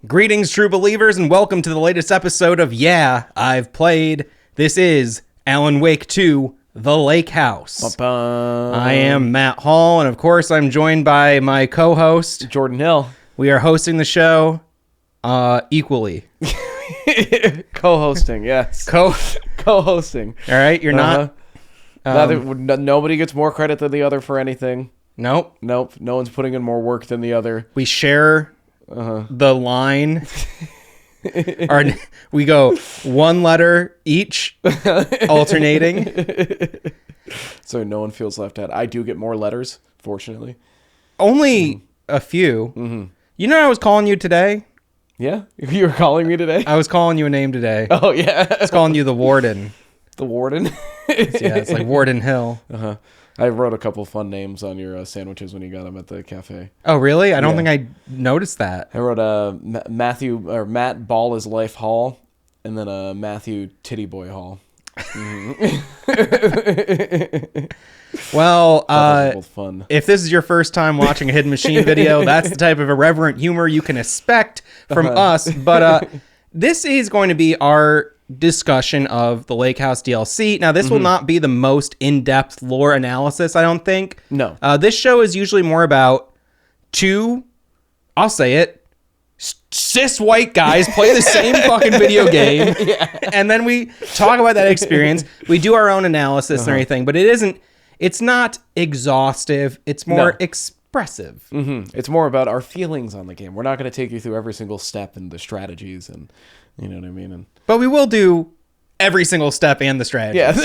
Greetings, true believers, and welcome to the latest episode of Yeah, I've Played. This is Alan Wake 2, The Lake House. Ba-bum. I am Matt Hall, and of course, I'm joined by my co-host, Jordan Hill. We are hosting the show equally. Co-hosting, yes. Co-hosting. All right, you're not... Nobody gets more credit than the other for anything. Nope. No one's putting in more work than the other. We share the line. We go one letter each, alternating. So no one feels left out. I do get more letters, fortunately. Only a few. Mm-hmm. You know I was calling you today? Yeah? You were calling me today? I was calling you a name today. Oh, yeah. I was calling you the Warden. The Warden? Yeah, it's like Warden Hill. Uh-huh. I wrote a couple fun names on your sandwiches when you got them at the cafe. Oh, really? I don't think I noticed that. I wrote Matt Ball is Life Hall, and then Matthew Titty Boy Hall. Mm-hmm. Well, both fun. If this is your first time watching a Hidden Machine video, that's the type of irreverent humor you can expect from us. But this is going to be our discussion of the Lake House DLC. Now, this will not be the most in-depth lore analysis, I don't think. No. This show is usually more about two, I'll say it, cis white guys play the same fucking video game. Yeah. And then we talk about that experience. We do our own analysis and everything, but it's not exhaustive. It's more expressive. Mm-hmm. It's more about our feelings on the game. We're not going to take you through every single step and the strategies and you know what I mean? But we will do every single step and the strategy. Yes.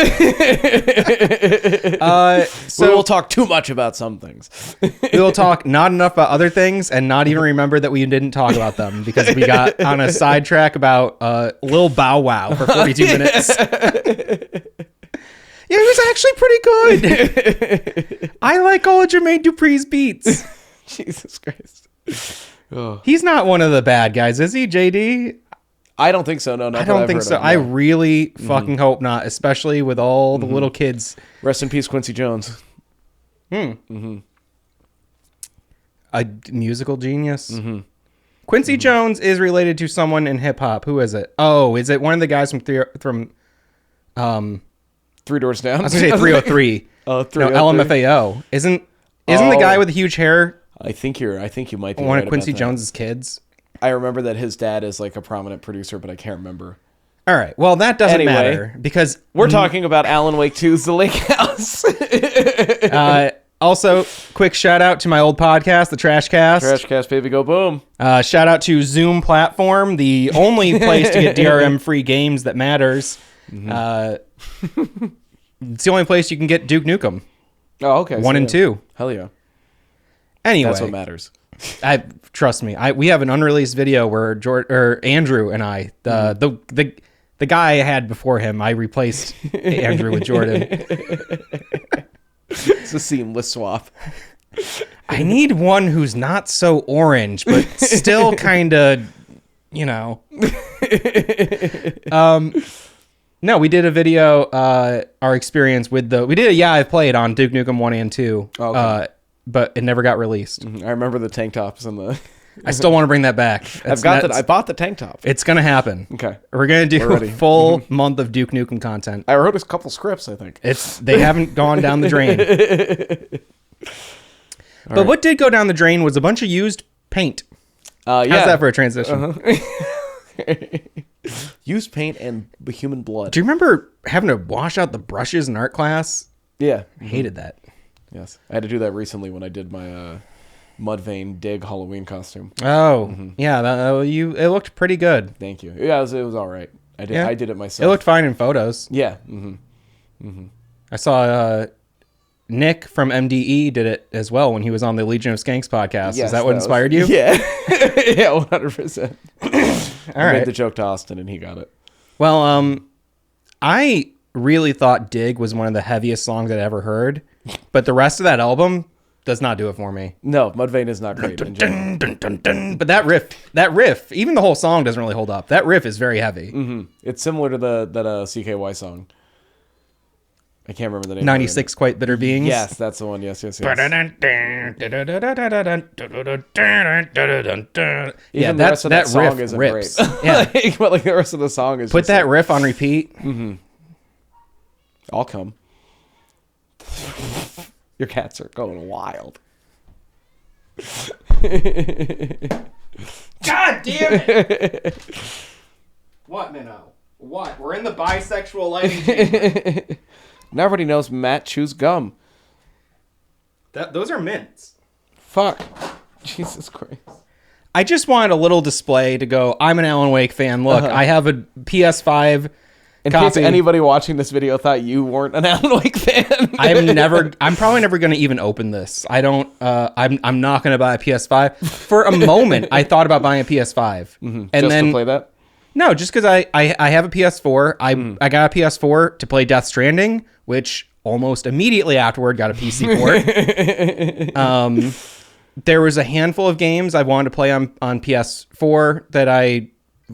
So we will talk too much about some things. We will talk not enough about other things and not even remember that we didn't talk about them because we got on a sidetrack about Lil Bow Wow for 42 minutes. Yeah, he was actually pretty good. I like all of Jermaine Dupri's beats. Jesus Christ. Oh. He's not one of the bad guys, is he, JD? I don't think so. No, I don't think so. I really fucking hope not, especially with all the little kids. Rest in peace, Quincy Jones. A musical genius. Quincy Jones is related to someone in hip hop. Who is it? Oh, is it one of the guys from Three Doors Down? I was gonna say 303. Oh, 303. LMFAO. Isn't the guy with the huge hair? I think you might be one right of Quincy about Jones's kids. I remember that his dad is like a prominent producer, but I can't remember. All right. Well, that doesn't matter because we're talking about Alan Wake 2's The Lake House. Also, quick shout out to my old podcast, the Trashcast. Trashcast, baby, go boom. Shout out to Zoom Platform, the only place to get DRM-free games that matters. It's the only place you can get Duke Nukem. Oh, okay. 1 and 2. Hell yeah. Anyway, that's what matters. Trust me. We have an unreleased video where Andrew and I, the guy I had before him, I replaced Andrew with Jordan. It's a seamless swap. I need one who's not so orange, but still kind of, No, we did a video, our experience with we did a Yeah, I've Played on Duke Nukem 1 and 2. Okay. But it never got released. I remember the tank tops and the... I still want to bring that back. I bought the tank top. It's going to happen. Okay. We're going to do a full month of Duke Nukem content. I wrote a couple scripts, I think. They haven't gone down the drain. But what did go down the drain was a bunch of used paint. How's that for a transition? Used paint and human blood. Do you remember having to wash out the brushes in art class? Yeah. I hated that. Yes. I had to do that recently when I did my Mudvayne Dig Halloween costume. Oh, yeah. It looked pretty good. Thank you. Yeah, it was all right. I did it myself. It looked fine in photos. Yeah. I saw Nick from MDE did it as well when he was on the Legion of Skanks podcast. Yes, Is that what inspired you? Yeah. Yeah, 100%. I made right. the joke to Austin and he got it. Well, I really thought Dig was one of the heaviest songs I'd ever heard, but the rest of that album does not do it for me. No, Mudvayne is not great in general. But that riff, even the whole song doesn't really hold up. That riff is very heavy. It's similar to that CKY song. I can't remember the name. 96 Quite Bitter Beings. Yes, that's the one. Yes. Yeah, The rest of that song riff isn't rips. great. Yeah. But like the rest of the song is Put just that like, riff on repeat. I'll come. Your cats are going wild. God damn it! What, Minnow? What? We're in the bisexual lighting chamber. Now everybody knows Matt chews gum. Those are mints. Fuck. Jesus Christ. I just wanted a little display to go, I'm an Alan Wake fan. Look, I have a PS5 In copy. case anybody watching this video thought you weren't an Alan Wake fan. I'm probably never going to even open this. I'm not going to buy a PS5. For a moment, I thought about buying a PS5. And Just then to play that? No, just because I have a PS4. I got a PS4 to play Death Stranding, which almost immediately afterward got a PC port. There was a handful of games I wanted to play on PS4 that I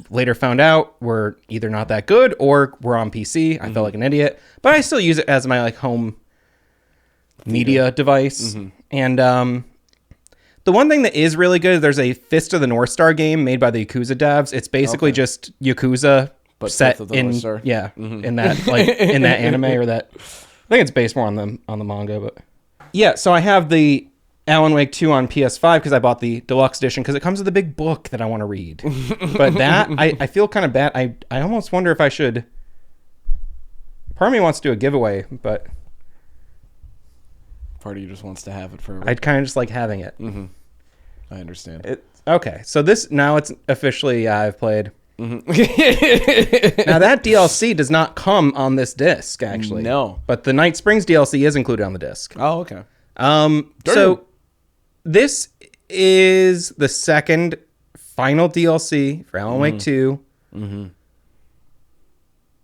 later found out were either not that good or were on PC. I felt like an idiot, but I still use it as my like home media device. And the one thing that is really good, there's a Fist of the North Star game made by the Yakuza devs. It's basically just Yakuza But set Fist of the in North Star. in that like in that anime or that. I think it's based more on the manga, but yeah. So I have the Alan Wake 2 on PS5 because I bought the deluxe edition because it comes with a big book that I want to read. But that I feel kind of bad. I almost wonder if I should. Part of me wants to do a giveaway, but Part of you just wants to have it forever. I'd kind of just like having it. I understand. Okay, so this now it's officially I've played. Now that DLC does not come on this disc actually. No, but the Night Springs DLC is included on the disc. Oh, okay. So this is the second final DLC for Alan Wake 2.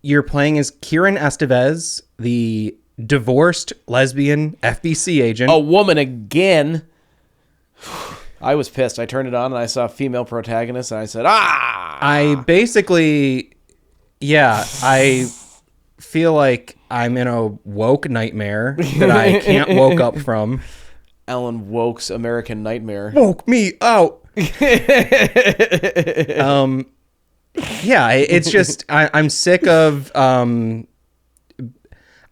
You're playing as Kiran Estevez, the divorced lesbian FBC agent. A woman again. I was pissed. I turned it on and I saw a female protagonist and I said, I basically, I feel like I'm in a woke nightmare that I can't woke up from. Alan Woke's American Nightmare. Woke me out. It's just, I'm sick of,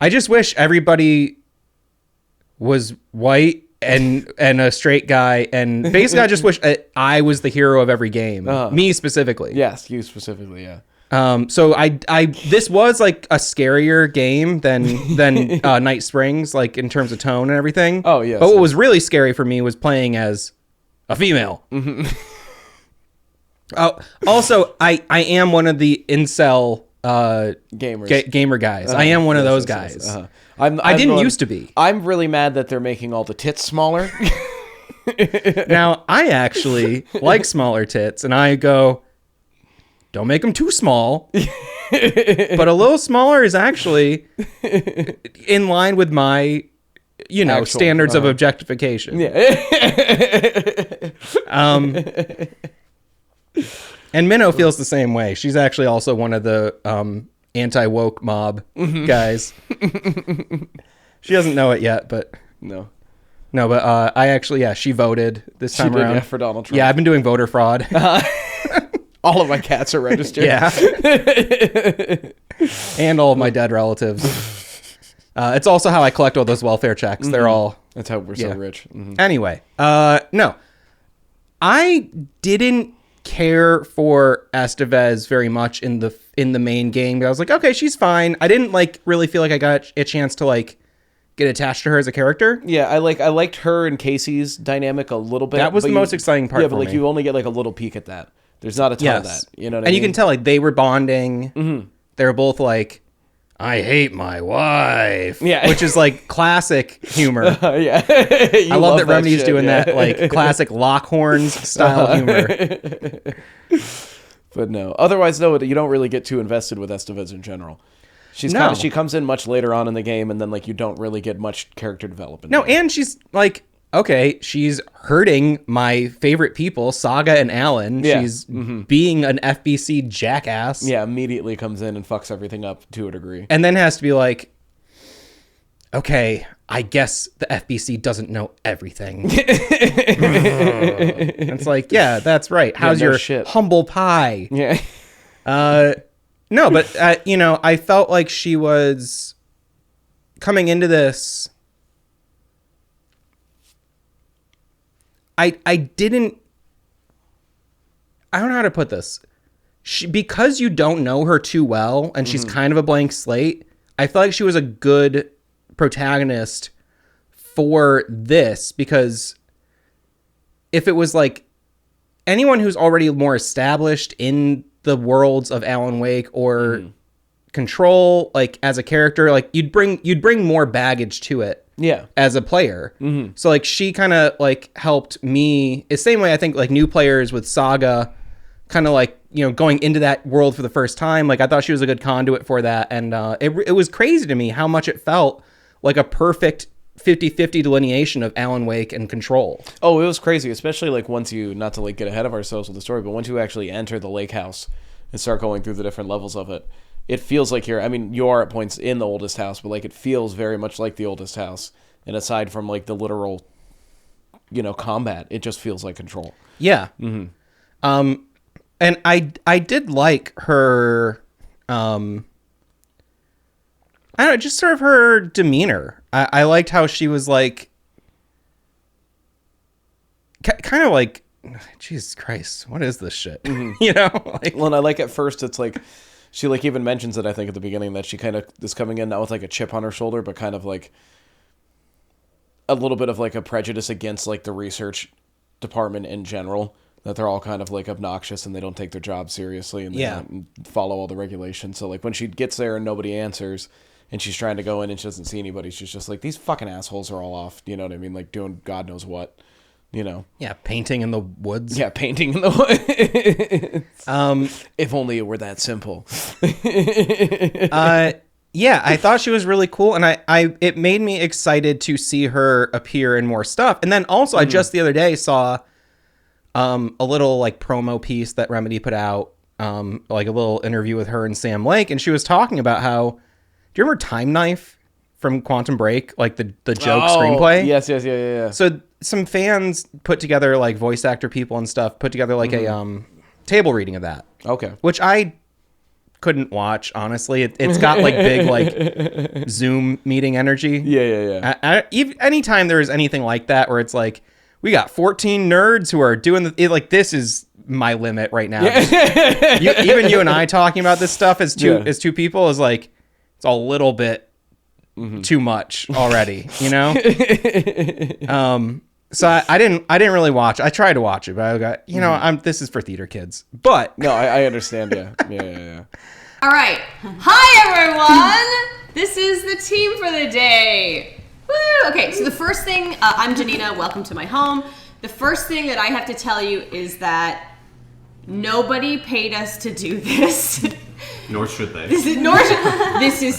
I just wish everybody was white and a straight guy, and basically I just wish I was the hero of every game. Me specifically. Yes, you specifically, yeah. So this was like a scarier game than Night Springs, like in terms of tone and everything. Oh yeah. But what was really scary for me was playing as a female. Oh, also I am one of the incel gamers, gamer guys. I am one of those guys. I didn't used to be. I'm really mad that they're making all the tits smaller. Now, I actually like smaller tits, and I go, don't make them too small. But a little smaller is actually in line with my, standards of objectification. Yeah. And Minnow feels the same way. She's actually also one of the anti-woke mob guys. She doesn't know it yet, but no, but I actually, she voted this time around. Yeah, for Donald Trump. Yeah, I've been doing voter fraud. All of my cats are registered. Yeah. And all of my dead relatives. It's also how I collect all those welfare checks. They're all... That's how we're so rich. Anyway, no. I didn't care for Estevez very much in the main game. I was like, okay, she's fine. I didn't really feel like I got a chance to get attached to her as a character. Yeah, I liked her and Casey's dynamic a little bit. That was the most exciting part. Yeah, but you only get a little peek at that. There's not a ton of that. You know what I mean? And you can tell they were bonding. They were both like, I hate my wife. Yeah. Which is classic humor. Yeah. I love that Remedy's doing that classic Lockhorns style humor. But no. Otherwise, though, you don't really get too invested with Estevez in general. She comes in much later on in the game, and then you don't really get much character development. No, and she's okay, she's hurting my favorite people, Saga and Alan. Yeah. She's being an FBC jackass. Yeah, immediately comes in and fucks everything up to a degree. And then has to be okay, I guess the FBC doesn't know everything. It's like, yeah, that's right. How's your humble pie? Yeah. No, but I felt like she was coming into this. I don't know how to put this. Because you don't know her too well and she's kind of a blank slate, I feel like she was a good protagonist for this, because if it was like anyone who's already more established in the worlds of Alan Wake or Control, like as a character, like you'd bring more baggage to it. Yeah. As a player. So like she kind of like helped me the same way I think like new players with Saga kind of like, going into that world for the first time. Like I thought she was a good conduit for that. And it was crazy to me how much it felt like a perfect 50-50 delineation of Alan Wake and Control. Oh, it was crazy, especially like once you, not to like get ahead of ourselves with the story, but once you actually enter the lake house and start going through the different levels of it, it feels like you are at points in the oldest house, but like it feels very much like the oldest house. And aside from like the literal, combat, it just feels like Control. Yeah. And I did like her, I don't know, just sort of her demeanor. I liked how she was like, kind of like, Jesus Christ, what is this shit? Well, and I like at first it's like, she like even mentions it, I think, at the beginning, that she kind of is coming in not with like a chip on her shoulder, but kind of like a little bit of like a prejudice against like the research department in general, that they're all kind of like obnoxious and they don't take their job seriously and they don't follow all the regulations. So like when she gets there and nobody answers and she's trying to go in and she doesn't see anybody, she's just like, these fucking assholes are all off, you know what I mean? Like doing God knows what, Yeah, painting in the woods. Yeah, painting in the woods. If only it were that simple. Yeah, I thought she was really cool, and it made me excited to see her appear in more stuff. And then also, I just the other day saw a little like promo piece that Remedy put out, like a little interview with her and Sam Lake, and she was talking about how, do you remember Time Knife from Quantum Break, like the joke screenplay? Yes, yeah. So some fans put together, like voice actor people and stuff, put together like a table reading of that. Okay. Which I couldn't watch, honestly. It's got like big like Zoom meeting energy. Yeah. Anytime there is anything like that where it's like, we got 14 nerds who are doing like, this is my limit right now. Even you and I talking about this stuff as two people is like, it's a little bit too much already, So I didn't really watch. I tried to watch it, but I got, this is for theater kids. But no, I understand. Yeah. All right. Hi, everyone. This is the team for the day. Woo! Okay, so the first thing, I'm Janina. Welcome to my home. The first thing that I have to tell you is that nobody paid us to do this. Nor should they. This is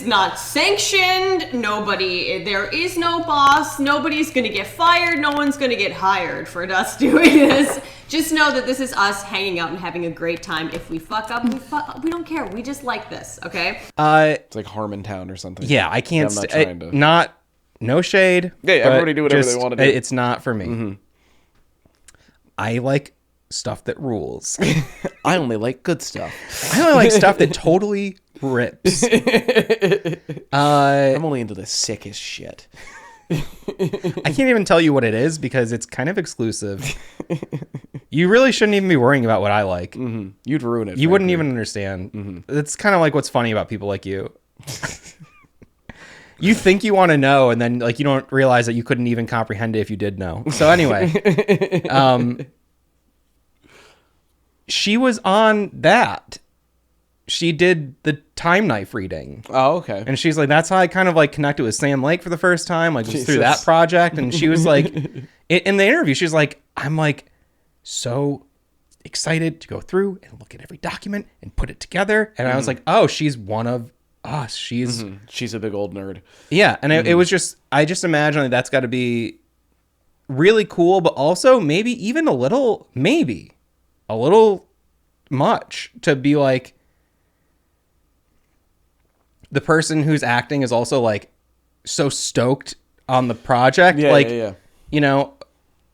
not sanctioned. There is no boss. Nobody's going to get fired. No one's going to get hired for us doing this. Just know that this is us hanging out and having a great time. If we fuck up, we don't care. We just like this, okay? It's like Harmontown or something. Yeah, I can't. No shade. Yeah, everybody do whatever they want to do. It's not for me. I like stuff that rules. I only like good stuff. I only like stuff that totally rips. I'm only into the sickest shit. I can't even tell you what it is because it's kind of exclusive. You really shouldn't even be worrying about what I like. You'd ruin it. You wouldn't even understand. It's kind of like what's funny about people like you. You think you want to know, and then like you don't realize that you couldn't even comprehend it if you did know. So anyway, she was on that. She did the Time Knife reading. Oh, okay. And she's like, that's how I kind of like connected with Sam Lake for the first time. Like, it was through that project. And she was like, in the interview, she's like, I'm like so excited to go through and look at every document and put it together. And I was like, oh, she's one of us. She's a big old nerd. Yeah. And it was just, I just imagine that that's got to be really cool, but also maybe even a little much to be like, the person who's acting is also like so stoked on the project. Yeah, like, yeah. you know,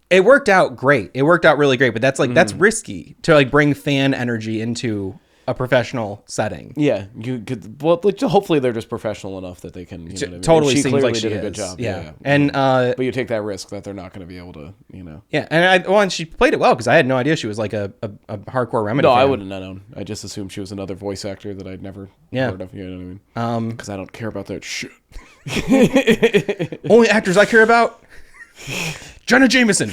it worked out great. It worked out really great, but that's like, that's risky to like bring fan energy into a professional setting. Yeah, you could. Well, like, hopefully they're just professional enough that they can. You know what I mean? Totally And seems clearly like she did a is. good job. Yeah. And but you take that risk that they're not going to be able to. You know. yeah, and she played it well because I had no idea she was like a hardcore Remedy. No, fan. I wouldn't have known. I just assumed she was another voice actor that I'd never heard of. You know what I mean? Because I don't care about that shit. Only actors I care about. Jenna Jameson.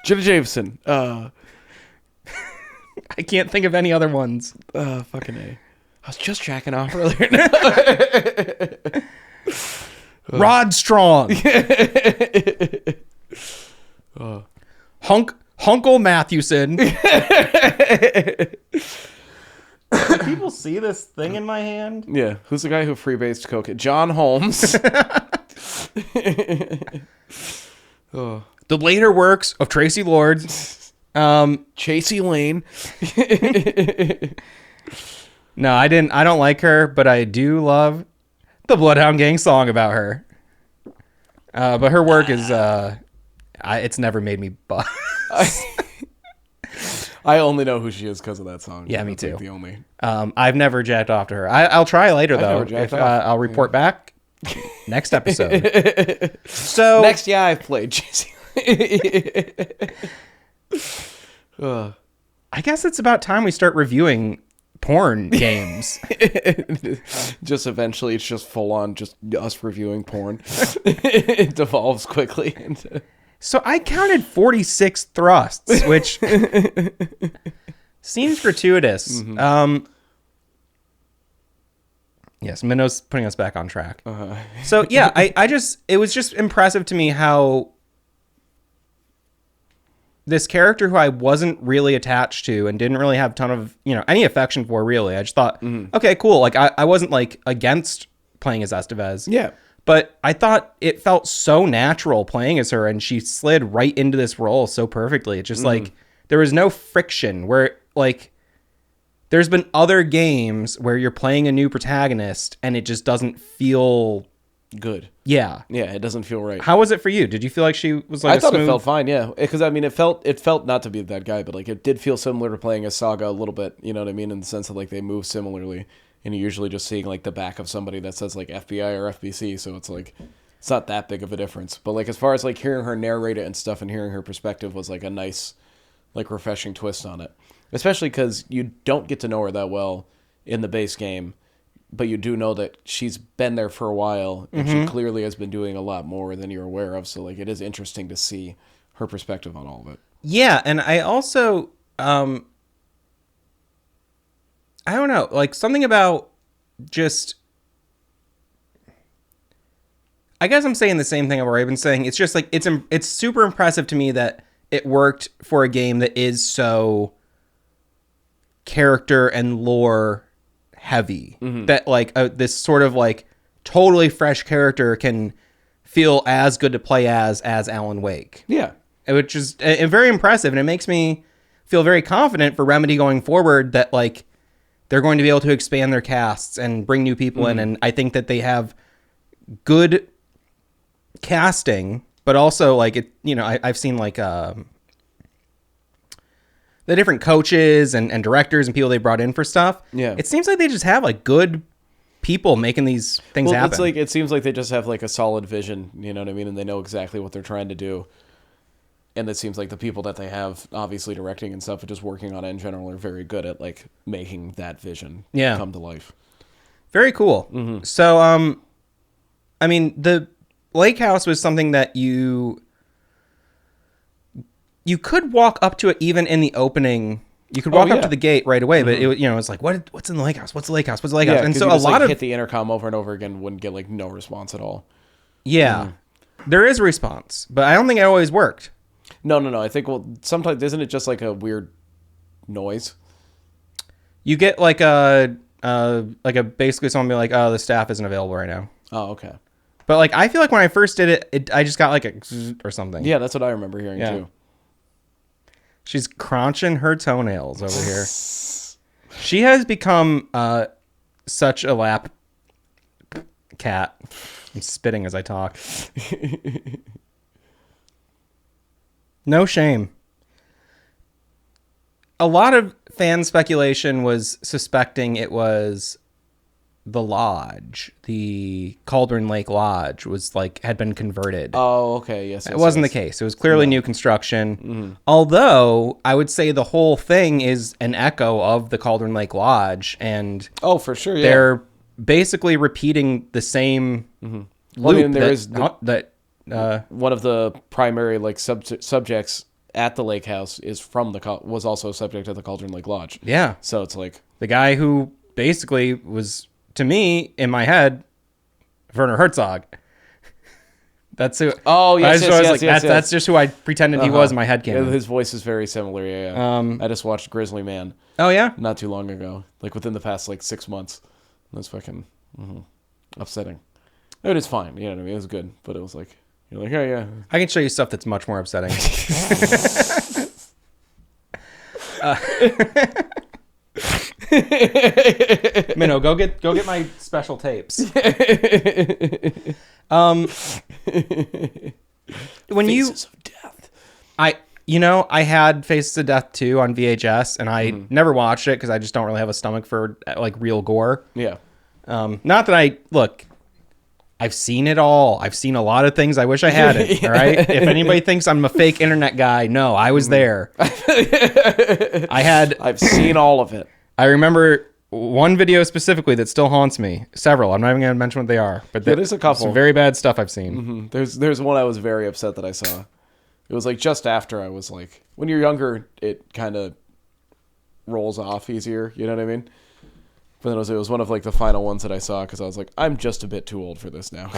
Jenna Jameson. I can't think of any other ones. Fucking A. I was just jacking off earlier. Rod Strong. Hunkle Mathewson. Do people see this thing in my hand? Yeah. Who's the guy who freebased coke? John Holmes. The later works of Tracy Lord. Chasey Lane. No, I don't like her, but I do love the Bloodhound Gang song about her. But her work is it's never made me buzz. I only know who she is because of that song. Yeah, me That's, too. like, the only. I've never jacked off to her. I'll try later though. never jacked If, off. I'll report back next episode. So Next, yeah, I've played Chasey. I guess it's about time we start reviewing porn games. Just eventually, it's just full on, just us reviewing porn. It devolves quickly into. So I counted 46 thrusts, which seems gratuitous. Yes, Minnow's putting us back on track. So yeah, it was just impressive to me how this character who I wasn't really attached to and didn't really have a ton of, any affection for really. I just thought, okay, cool. Like I wasn't like against playing as Estevez. Yeah. But I thought it felt so natural playing as her, and she slid right into this role so perfectly. It's just like there was no friction where like there's been other games where you're playing a new protagonist and it just doesn't feel Good. Yeah. Yeah, it doesn't feel right. How was it for you? Did you feel like she was like I thought smooth... it felt fine, yeah. Because, I mean, it felt not to be that guy, but, like, it did feel similar to playing a Saga a little bit, you know what I mean? In the sense that, like, they move similarly. And you're usually just seeing, like, the back of somebody that says, like, FBI or FBC, so it's, like, it's not that big of a difference. But, like, as far as, like, hearing her narrate it and stuff and hearing her perspective was, like, a nice, like, refreshing twist on it. Especially because you don't get to know her that well in the base game, but you do know that she's been there for a while, and she clearly has been doing a lot more than you're aware of. So, like, it is interesting to see her perspective on all of it. Yeah, and I also, I don't know, like, something about just... I guess I'm saying the same thing I've already been saying. It's just, like, it's super impressive to me that it worked for a game that is so character and lore heavy, that like this sort of like totally fresh character can feel as good to play as Alan Wake. Yeah. Which is very impressive, and it makes me feel very confident for Remedy going forward that like they're going to be able to expand their casts and bring new people in, and I think that they have good casting, but also like it, you know, I've seen like the different coaches and directors and people they brought in for stuff. Yeah. It seems like they just have like good people making these things happen. It's like, it seems like they just have like a solid vision, you know what I mean? And they know exactly what they're trying to do. And it seems like the people that they have obviously directing and stuff and just working on it in general are very good at like making that vision come to life. Very cool. So, I mean, the Lake House was something that you could walk up to it even in the opening. You could walk up to the gate right away, but it, you know, it's like, what's in the Lake House? What's the Lake House? What's the Lake House? And so you just, a lot of hit the intercom over and over again, wouldn't get like no response at all. Yeah, there is a response, but I don't think it always worked. No. I think, sometimes isn't it just like a weird noise? You get like a basically someone be like, oh, the staff isn't available right now. Oh, okay. But like, I feel like when I first did it, I just got like a or something. Yeah, that's what I remember hearing too. She's crunching her toenails over here. She has become such a lap cat. I'm spitting as I talk. No shame. A lot of fan speculation was suspecting it was the lodge, the Cauldron Lake Lodge had been converted. Oh, okay. Yes. It wasn't the case. It was clearly new construction. Although I would say the whole thing is an echo of the Cauldron Lake Lodge, and oh, for sure. Yeah. They're basically repeating the same loop. Well, I mean, there is one of the primary subjects at the lake house was also a subject at the Cauldron Lake Lodge. Yeah. So it's like the guy who basically was, to me, in my head, Werner Herzog. That's who. Oh, yes, that's just who I pretended he was in my head. Yeah, his voice is very similar. Yeah. I just watched Grizzly Man. Oh yeah. Not too long ago, like within the past 6 months. That's fucking upsetting. It is fine. You know what I mean? It was good, but it was like you're like, oh yeah. I can show you stuff that's much more upsetting. Minnow, go get my special tapes. When Faces of Death. I had Faces of Death 2 on VHS, and I never watched it because I just don't really have a stomach for real gore. Yeah. Not that I've seen it all. I've seen a lot of things I wish I hadn't. All right. If anybody thinks I'm a fake internet guy, no, I was there. I've seen all of it. I remember one video specifically that still haunts me. Several. I'm not even going to mention what they are, but there's a couple. Some very bad stuff I've seen. There's one I was very upset that I saw. It was just after I was when you're younger, it kind of rolls off easier. You know what I mean? But then it was one of the final ones that I saw because I was like, I'm just a bit too old for this now.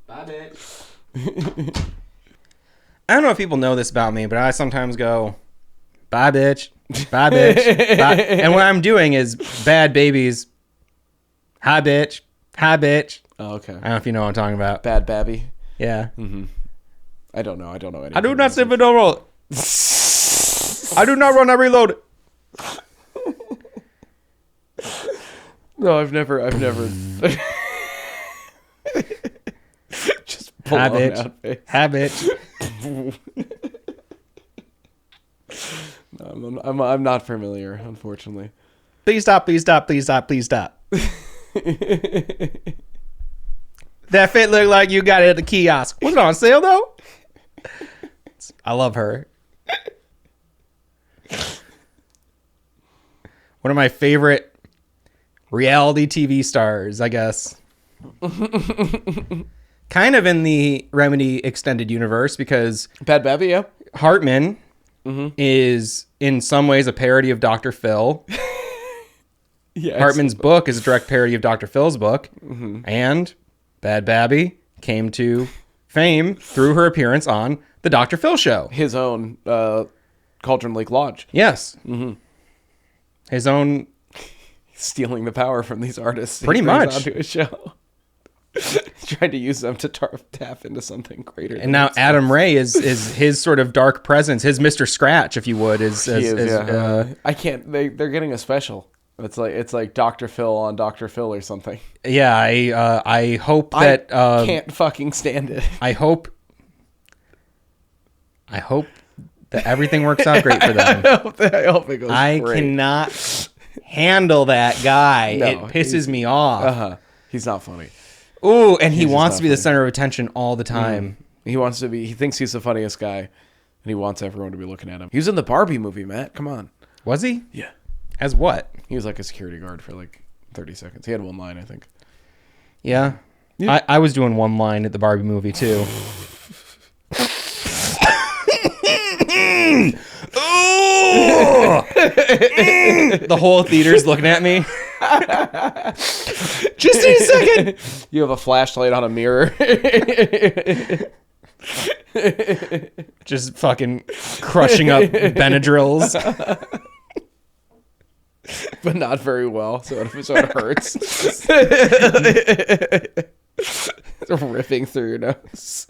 Bye, bitch. I don't know if people know this about me, but I sometimes go, bye, bitch. Bye, bitch. Bye. And what I'm doing is bad babies. Hi, bitch. Hi, bitch. Oh, okay. I don't know if you know what I'm talking about. Bad babby. Yeah. I don't know anything. I do not sniff and don't roll. I do not run, I reload. No, I've never. Just pull Hi, on bitch. out face. Hi, bitch. No, I'm not familiar, unfortunately. Please stop, please stop, please stop, please stop. That fit looked like you got it at the kiosk. Was it on sale, though? I love her. One of my favorite reality TV stars, I guess. Kind of in the Remedy extended universe because Bad Babby, yeah. Hartman is in some ways a parody of Dr. Phil. Yeah, Hartman's book is a direct parody of Dr. Phil's book. And Bad Babby came to fame through her appearance on the Dr. Phil show. His own Cauldron Lake Lodge. Yes. His own... Stealing the power from these artists. Pretty much. Onto a show. Trying to use them to tap into something greater. And now Adam Ray is his sort of dark presence, his Mr. Scratch, if you would. I can't. They're getting a special. It's like Dr. Phil on Dr. Phil or something. Yeah, I hope that I can't fucking stand it. I hope that everything works out great for them. I hope it goes I great. cannot handle that guy. No, it pisses me off. He's not funny. Ooh, and he wants to be the center of attention all the time. He wants to be. He thinks he's the funniest guy, and he wants everyone to be looking at him. He was in the Barbie movie, Matt. Come on. Was he? Yeah. As what? He was like a security guard for 30 seconds. He had one line, I think. Yeah. I was doing one line at the Barbie movie too. The whole theater's looking at me. Just in a second. You have a flashlight on a mirror. Just fucking crushing up Benadryls. But not very well, so it hurts. Ripping through your nose.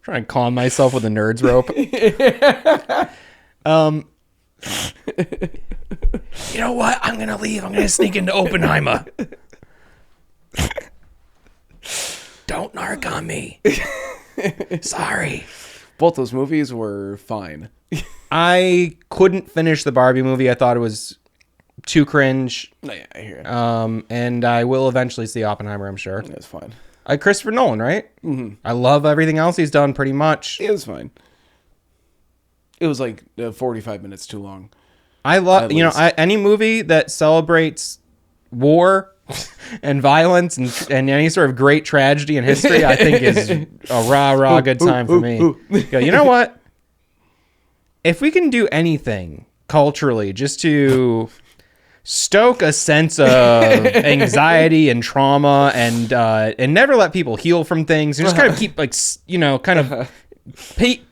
Trying to calm myself with a nerd's rope. You know what? I'm gonna leave. I'm gonna sneak into Oppenheimer. Don't narc on me. Sorry. Both those movies were fine. I couldn't finish the Barbie movie. I thought it was too cringe. Yeah, I hear it. And I will eventually see Oppenheimer, I'm sure. It was fine. Christopher Nolan, right? Mm-hmm. I love everything else he's done pretty much. It was fine. It was like 45 minutes too long. I love, any movie that celebrates war and violence and any sort of great tragedy in history, I think is a rah good time for me. Go, you know what? If we can do anything culturally just to stoke a sense of anxiety and trauma and never let people heal from things and just kind of keep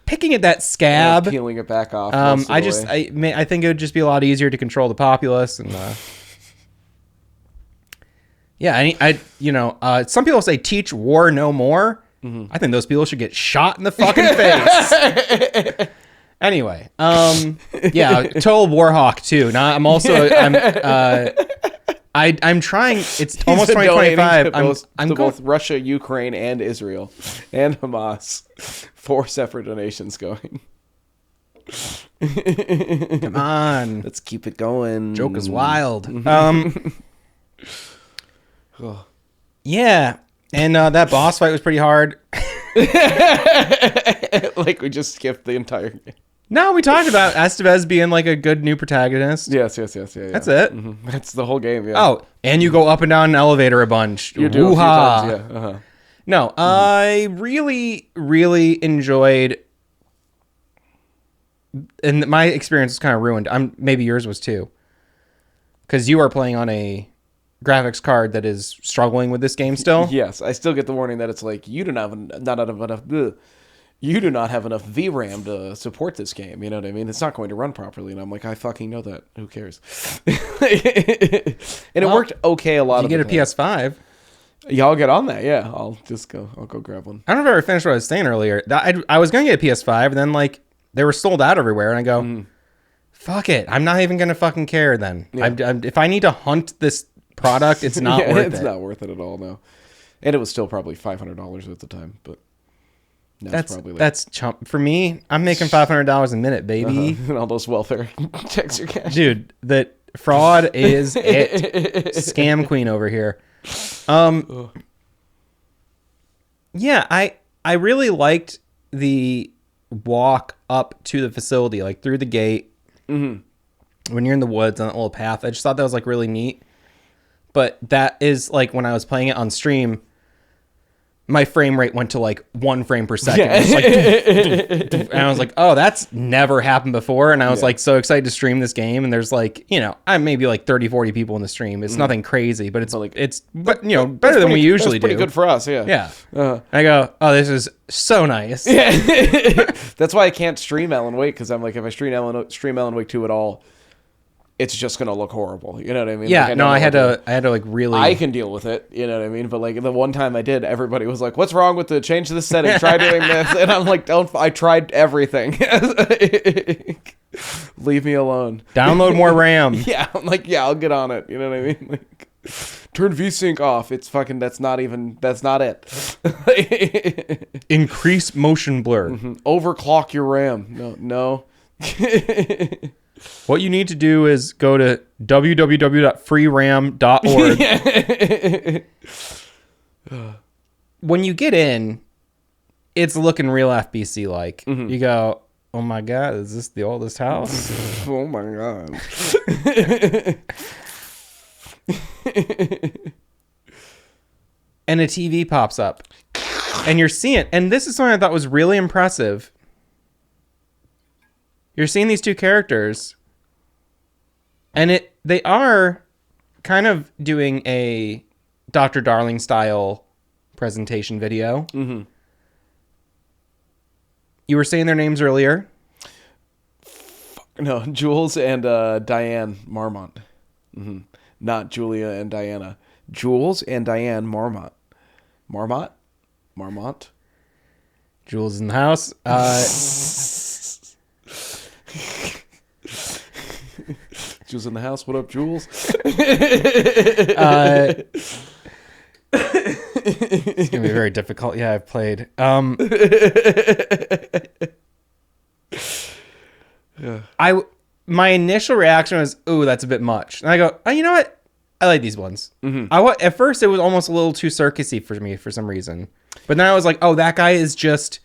picking at that scab, peeling it back off. I think it would just be a lot easier to control the populace and some people say teach war no more. Mm-hmm. I think those people should get shot in the fucking face. Anyway, total warhawk too. Now I'm trying. It's almost 2025. I'm both Russia, Ukraine, and Israel, and Hamas. 4 separate donations going. Come on, let's keep it going. Joke is wild. Yeah, and that boss fight was pretty hard. Like we just skipped the entire game. No, we talked about Estevez being like a good new protagonist. Yes. Yeah. That's it. Mm-hmm. That's the whole game, yeah. Oh, and you go up and down an elevator a bunch. You do a few times, yeah. Uh-huh. No, I really, really enjoyed, and my experience was kind of ruined. Maybe yours was too, because you are playing on a graphics card that is struggling with this game still. Yes, I still get the warning that it's like you do not have enough VRAM to support this game. You know what I mean? It's not going to run properly. And I'm like, I fucking know that. Who cares? And it worked okay a lot of the time. You get a PS5. Yeah, I'll get on that. Yeah, I'll go grab one. I don't know if I ever finished what I was saying earlier. I was going to get a PS5, and then like they were sold out everywhere, and I go, fuck it. I'm not even going to fucking care then. Yeah. If I need to hunt this product, it's not worth it. It's not worth it at all, no. And it was still probably $500 at the time, but that's chump for me. I'm making $500 a minute, baby. And all those welfare checks your cash, dude. That fraud is it. Scam queen over here. Yeah, I really liked the walk up to the facility, like through the gate. Mm-hmm. When you're in the woods on that little path, I just thought that was like really neat. But that is like when I was playing it on stream, my frame rate went to like 1 frame per second. Yeah. And I was like, oh, that's never happened before. And I was like so excited to stream this game. And there's like, I'm maybe like 30, 40 people in the stream. It's nothing crazy, but it's better than we usually do. Pretty good for us, yeah. Yeah. I go, oh, this is so nice. Yeah. That's why I can't stream Alan Wake, because I'm like, if I stream Alan Wake 2 at all, it's just gonna look horrible. You know what I mean? Yeah, I had to like really. I can deal with it. You know what I mean? But like the one time I did, everybody was like, "What's wrong with the change this setting? Try doing this." And I'm like, "Don't! I tried everything. Leave me alone. Download more RAM." Yeah, I'm like, yeah, I'll get on it. You know what I mean? Like, turn VSync off. It's fucking. That's not it. Increase motion blur. Mm-hmm. Overclock your RAM. No. What you need to do is go to www.freeram.org. When you get in, it's looking real FBC like. Mm-hmm. You go, oh my God, is this the oldest house? Oh my God. And a TV pops up. And you're seeing it. And this is something I thought was really impressive. You're seeing these two characters, and they are kind of doing a Dr. Darling style presentation video. Mm-hmm. You were saying their names earlier. No, Jules and Diane Marmont. Mm-hmm. Not Julia and Diana. Jules and Diane Marmont. Marmont? Jules in the house. Jules in the house. What up, Jules? It's gonna be very difficult. Yeah, I've played. My initial reaction was, "Ooh, that's a bit much." And I go, "Oh, you know what? I like these ones." At first, it was almost a little too circusy for me for some reason, but then I was like, "Oh, that guy is just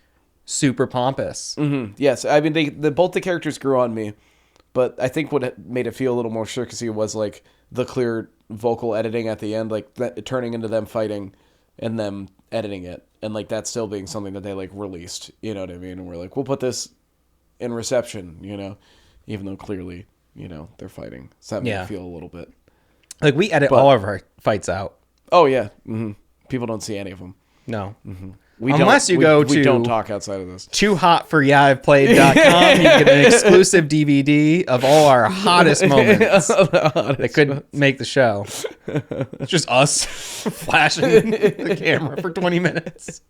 super pompous." Yes, I mean both the characters grew on me, but I think what made it feel a little more circusy was like the clear vocal editing at the end, like that turning into them fighting and them editing it, and like that still being something that they like released. You know what I mean? And we're like, we'll put this in reception, you know, even though clearly, you know, they're fighting. So that made it feel a little bit like we edit all of our fights out. Oh yeah, people don't see any of them. No. We don't talk outside of this. TooHotForYeahI'vePlayed.com. You get an exclusive DVD of all our hottest moments that could make the show. It's just us flashing the camera for 20 minutes.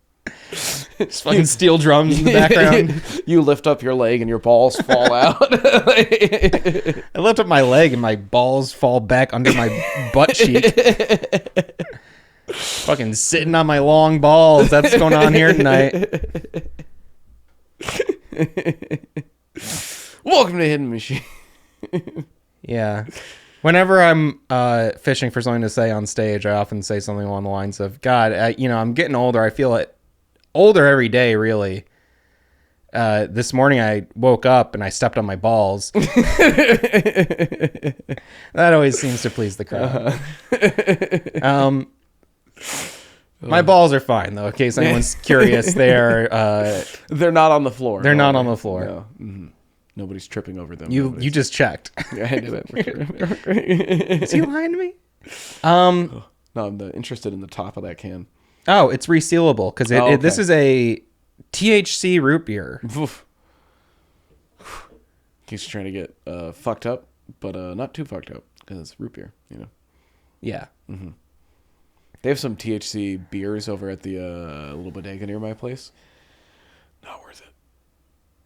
Just fucking steel drums in the background. You lift up your leg and your balls fall out. I lift up my leg and my balls fall back under my butt cheek. Fucking sitting on my long balls. That's what's going on here tonight. Welcome to Hidden Machine. Yeah. Whenever I'm fishing for something to say on stage, I often say something along the lines of, God, I'm getting older. I feel it older every day, really. This morning I woke up and I stepped on my balls. That always seems to please the crowd. My balls are fine, though, in case anyone's curious. They're not on the floor. They're not on the floor. No. Mm-hmm. Nobody's tripping over them. You just checked. Yeah, I did it. Is he lying to me? No, I'm interested in the top of that can. Oh, it's resealable because this is a THC root beer. Oof. In case you're trying to get fucked up, but not too fucked up because it's root beer, you know. Yeah. Mm-hmm. They have some THC beers over at the little bodega near my place. Not worth it.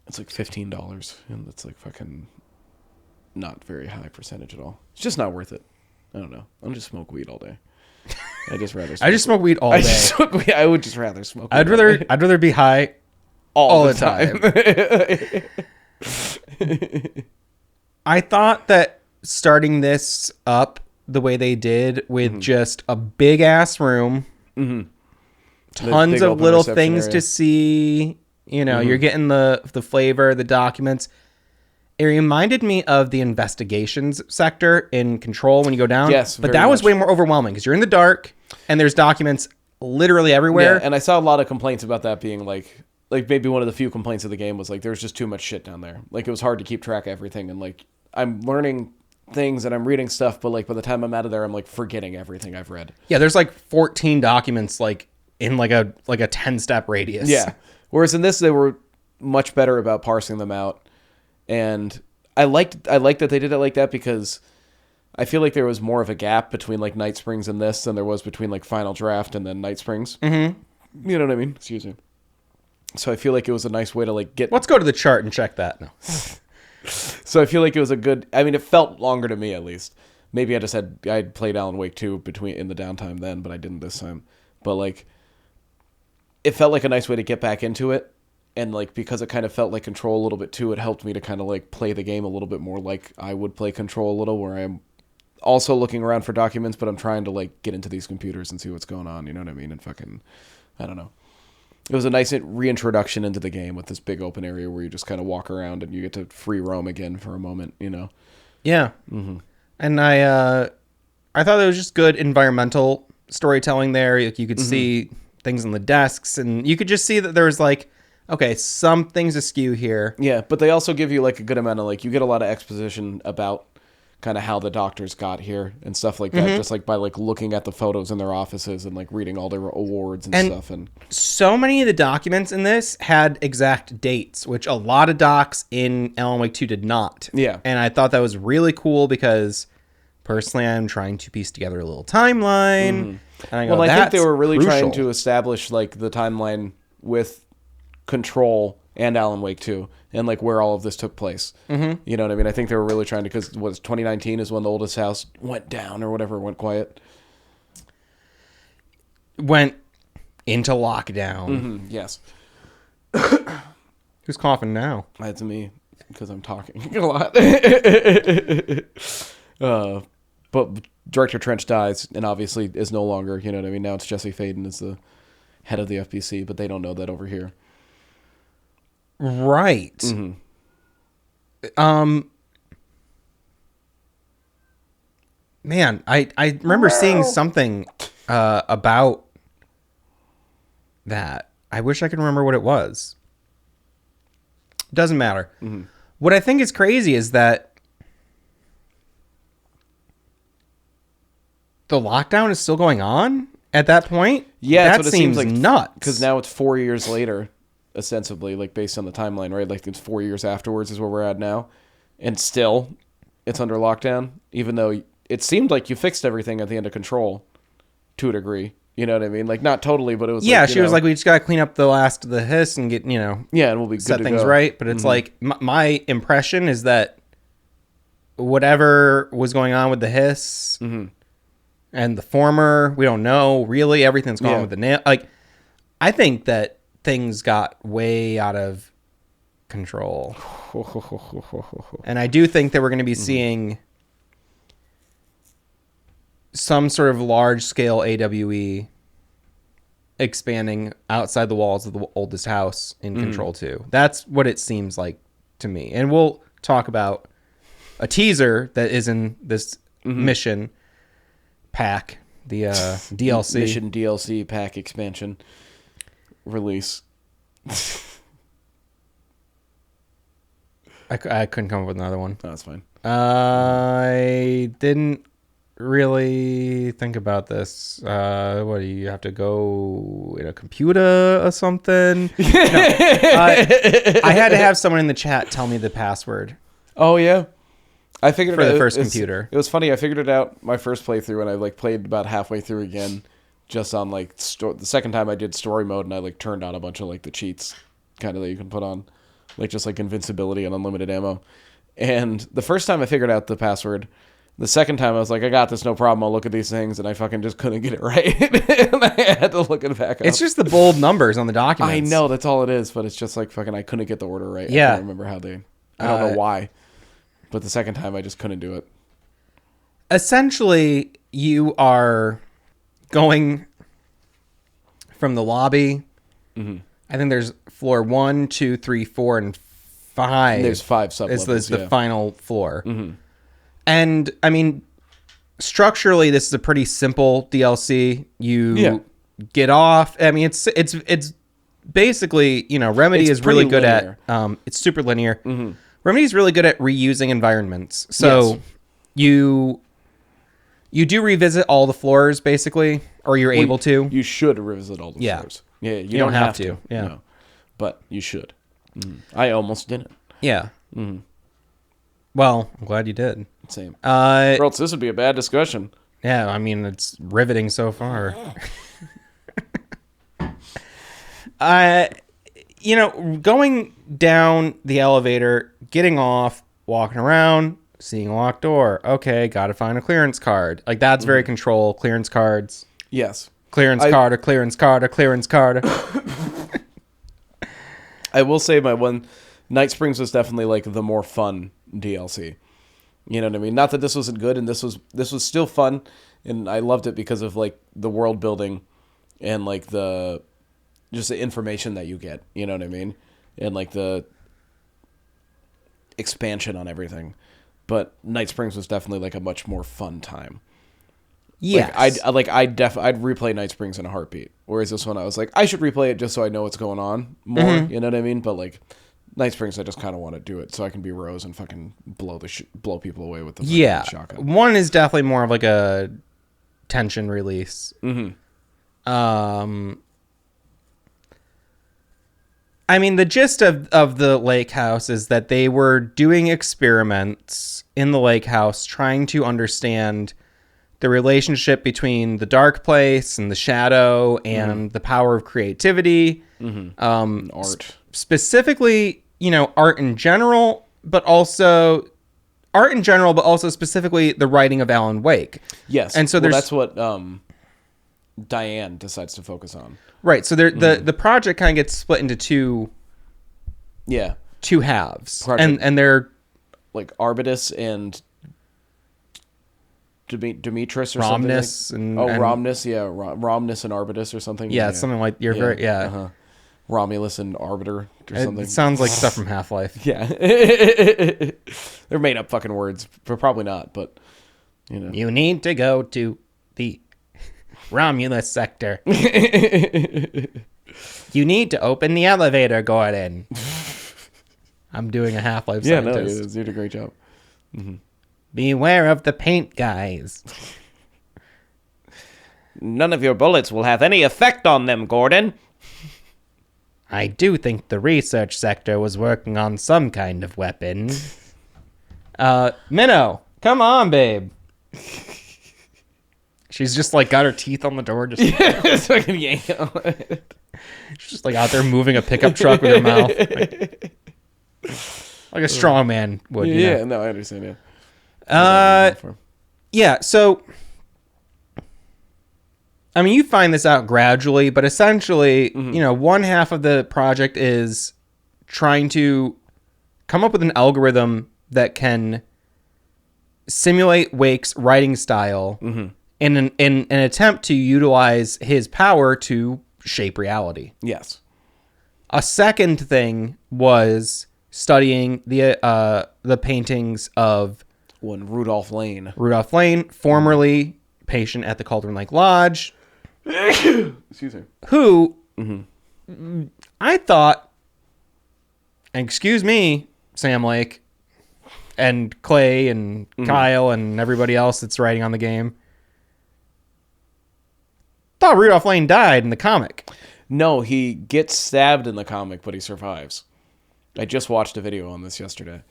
It's like $15, and it's like fucking not very high percentage at all. It's just not worth it. I don't know. I'm just smoke weed all day. I just rather. Smoke weed all day. I would just rather smoke. I'd rather be high all the time. I thought that starting this up the way they did with just a big ass room, tons of little things area to see. You know, you're getting the flavor, the documents. It reminded me of the investigations sector in Control when you go down. Yes, but that was way more overwhelming because you're in the dark and there's documents literally everywhere. Yeah, and I saw a lot of complaints about that being like maybe one of the few complaints of the game was like there was just too much shit down there. Like it was hard to keep track of everything, and like I'm learning things and I'm reading stuff, but like by the time I'm out of there, I'm like forgetting everything I've read. Yeah, there's like 14 documents like in like a 10-step radius. Yeah. Whereas in this, they were much better about parsing them out. And I liked that they did it like that because I feel like there was more of a gap between like Night Springs and this than there was between like Final Draft and then Night Springs. Mm-hmm. You know what I mean? Excuse me. So I feel like it was a nice way to like get... Let's go to the chart and check that. No. So I feel like it was a good... I mean, it felt longer to me at least. Maybe I'd played Alan Wake 2 in the downtime then, but I didn't this time. But like, it felt like a nice way to get back into it. And like, because it kind of felt like Control a little bit too, it helped me to kind of like play the game a little bit more like I would play Control a little, where I'm also looking around for documents, but I'm trying to like get into these computers and see what's going on. You know what I mean? And fucking, I don't know. It was a nice reintroduction into the game with this big open area where you just kind of walk around and you get to free roam again for a moment, you know? Yeah. Mm-hmm. And I thought it was just good environmental storytelling there. You could see things on the desks, and you could just see that there was like, okay, some things askew here. Yeah, but they also give you like a good amount of like, you get a lot of exposition about kind of how the doctors got here and stuff like that, just like by like looking at the photos in their offices and like reading all their awards and stuff. And so many of the documents in this had exact dates, which a lot of docs in Alan Wake 2 did not. Yeah. And I thought that was really cool because personally I'm trying to piece together a little timeline. And I go, well, I think they were really crucial. trying to establish like the timeline with Control and Alan Wake 2 and like where all of this took place. You know what I mean? I think they were really trying to, because 2019 is when the oldest house went down or whatever, went quiet. into lockdown. Yes. Who's coughing now? That's me, because I'm talking a lot. But Director Trench dies, and obviously is no longer, you know what I mean? Now it's Jesse Faden as the head of the FBC, but they don't know that over here. Right. Man, I remember seeing something about that. I wish I could remember what it was. Doesn't matter. What I think is crazy is that the lockdown is still going on at that point. Yeah, that that's what it seems seems like, nuts. because now it's 4 years later, ostensibly, like based on the timeline, right? Like it's 4 years afterwards is where we're at now, and still it's under lockdown, even though it seemed like you fixed everything at the end of Control to a degree. You know what I mean? Like, not totally, but it was yeah, like, she was like, we just got to clean up the last of the hiss and get, yeah, and we'll be good set to things go. right. But it's like, my impression is that whatever was going on with the hiss and the former, we don't know. Really, everything's gone with the nail. Like, I think that things got way out of control. And I do think that we're going to be seeing some sort of large-scale AWE expanding outside the walls of the oldest house in Control 2. That's what it seems like to me. And we'll talk about a teaser that is in this mission pack, the DLC. Mission DLC pack expansion release. I couldn't come up with another one. Oh, that's fine. I didn't really think about this. What do you have to go in a computer or something? No. I had to have someone in the chat tell me the password. Oh yeah, I figured for it out. the first computer. It was funny. I figured it out my first playthrough, and I like played about halfway through again, just on like the second time I did story mode, and I like turned on a bunch of like the cheats, kind of that you can put on, like just like invincibility and unlimited ammo. And the first time I figured out the password. The second time I was like, I got this, no problem. I'll look at these things, and I fucking just couldn't get it right. And I had to look it back up. It's just the bold numbers on the documents. I know, that's all it is, but it's just like fucking I couldn't get the order right. Yeah. I can't remember how they... I don't know why. But the second time I just couldn't do it. Essentially, you are going from the lobby. I think there's floor 1, 2, 3, 4, and 5. There's 5 sub-levels, It's the final floor. And I mean, structurally, this is a pretty simple DLC. You get off. I mean, it's basically, Remedy is really good linear. at. It's super linear. Remedy is really good at reusing environments. So you do revisit all the floors basically, or you're able to. You should revisit all the floors. Yeah, you don't have to. Yeah, no, but you should. I almost didn't. Yeah. Well, I'm glad you did. Same. Or else this would be a bad discussion. Yeah, I mean, it's riveting so far. Going down the elevator, getting off, walking around, seeing a locked door. Okay, got to find a clearance card. Like, that's very Control. Clearance cards. Yes. Clearance card, a clearance card, a clearance card. I will say my one... Night Springs was definitely, like, the more fun DLC. You know what I mean? Not that this wasn't good, and this was still fun, and I loved it because of, like, the world building and, like, just the information that you get. You know what I mean? And, like, the expansion on everything. But Night Springs was definitely, like, a much more fun time. Yes. Like, I'd replay Night Springs in a heartbeat. Whereas this one, I was like, I should replay it just so I know what's going on more. You know what I mean? But, like... Night Springs, I just kind of want to do it so I can be Rose and fucking blow people away with the shotgun. One is definitely more of like a tension release. I mean, the gist of the lake house is that they were doing experiments in the lake house trying to understand the relationship between the dark place and the shadow and the power of creativity. Art. Specifically, art in general, but also specifically the writing of Alan Wake. Yes. And so that's what Diane decides to focus on. Right. So the project kind of gets split into two halves. And they're like Arbutus and Demetrius or Romnus something. Romnus, Romnus and Arbutus or something. Yeah, something like Romulus and Arbiter or something. It sounds like stuff from Half-Life. Yeah. They're made up fucking words, but probably not, but you know. You need to go to the Romulus sector. You need to open the elevator, Gordon. I'm doing a Half-Life scientist. Yeah, you did a great job. Mm-hmm. Beware of the paint guys. None of your bullets will have any effect on them, Gordon. I do think the research sector was working on some kind of weapon. Minnow, come on, babe. She's just like got her teeth on the door. Just fucking yank on it. She's just like out there moving a pickup truck with her mouth. Like a strong man would. Yeah, no, I understand, yeah, so I mean, you find this out gradually, but essentially, one half of the project is trying to come up with an algorithm that can simulate Wake's writing style in an attempt to utilize his power to shape reality. Yes. A second thing was studying the paintings of Rudolph Lane, formerly patient at the Cauldron Lake Lodge. Excuse me. Who I thought, and excuse me, Sam Lake and Clay and Kyle and everybody else that's writing on the game, thought Rudolph Lane died in the comic. No, he gets stabbed in the comic, but he survives. I just watched a video on this yesterday,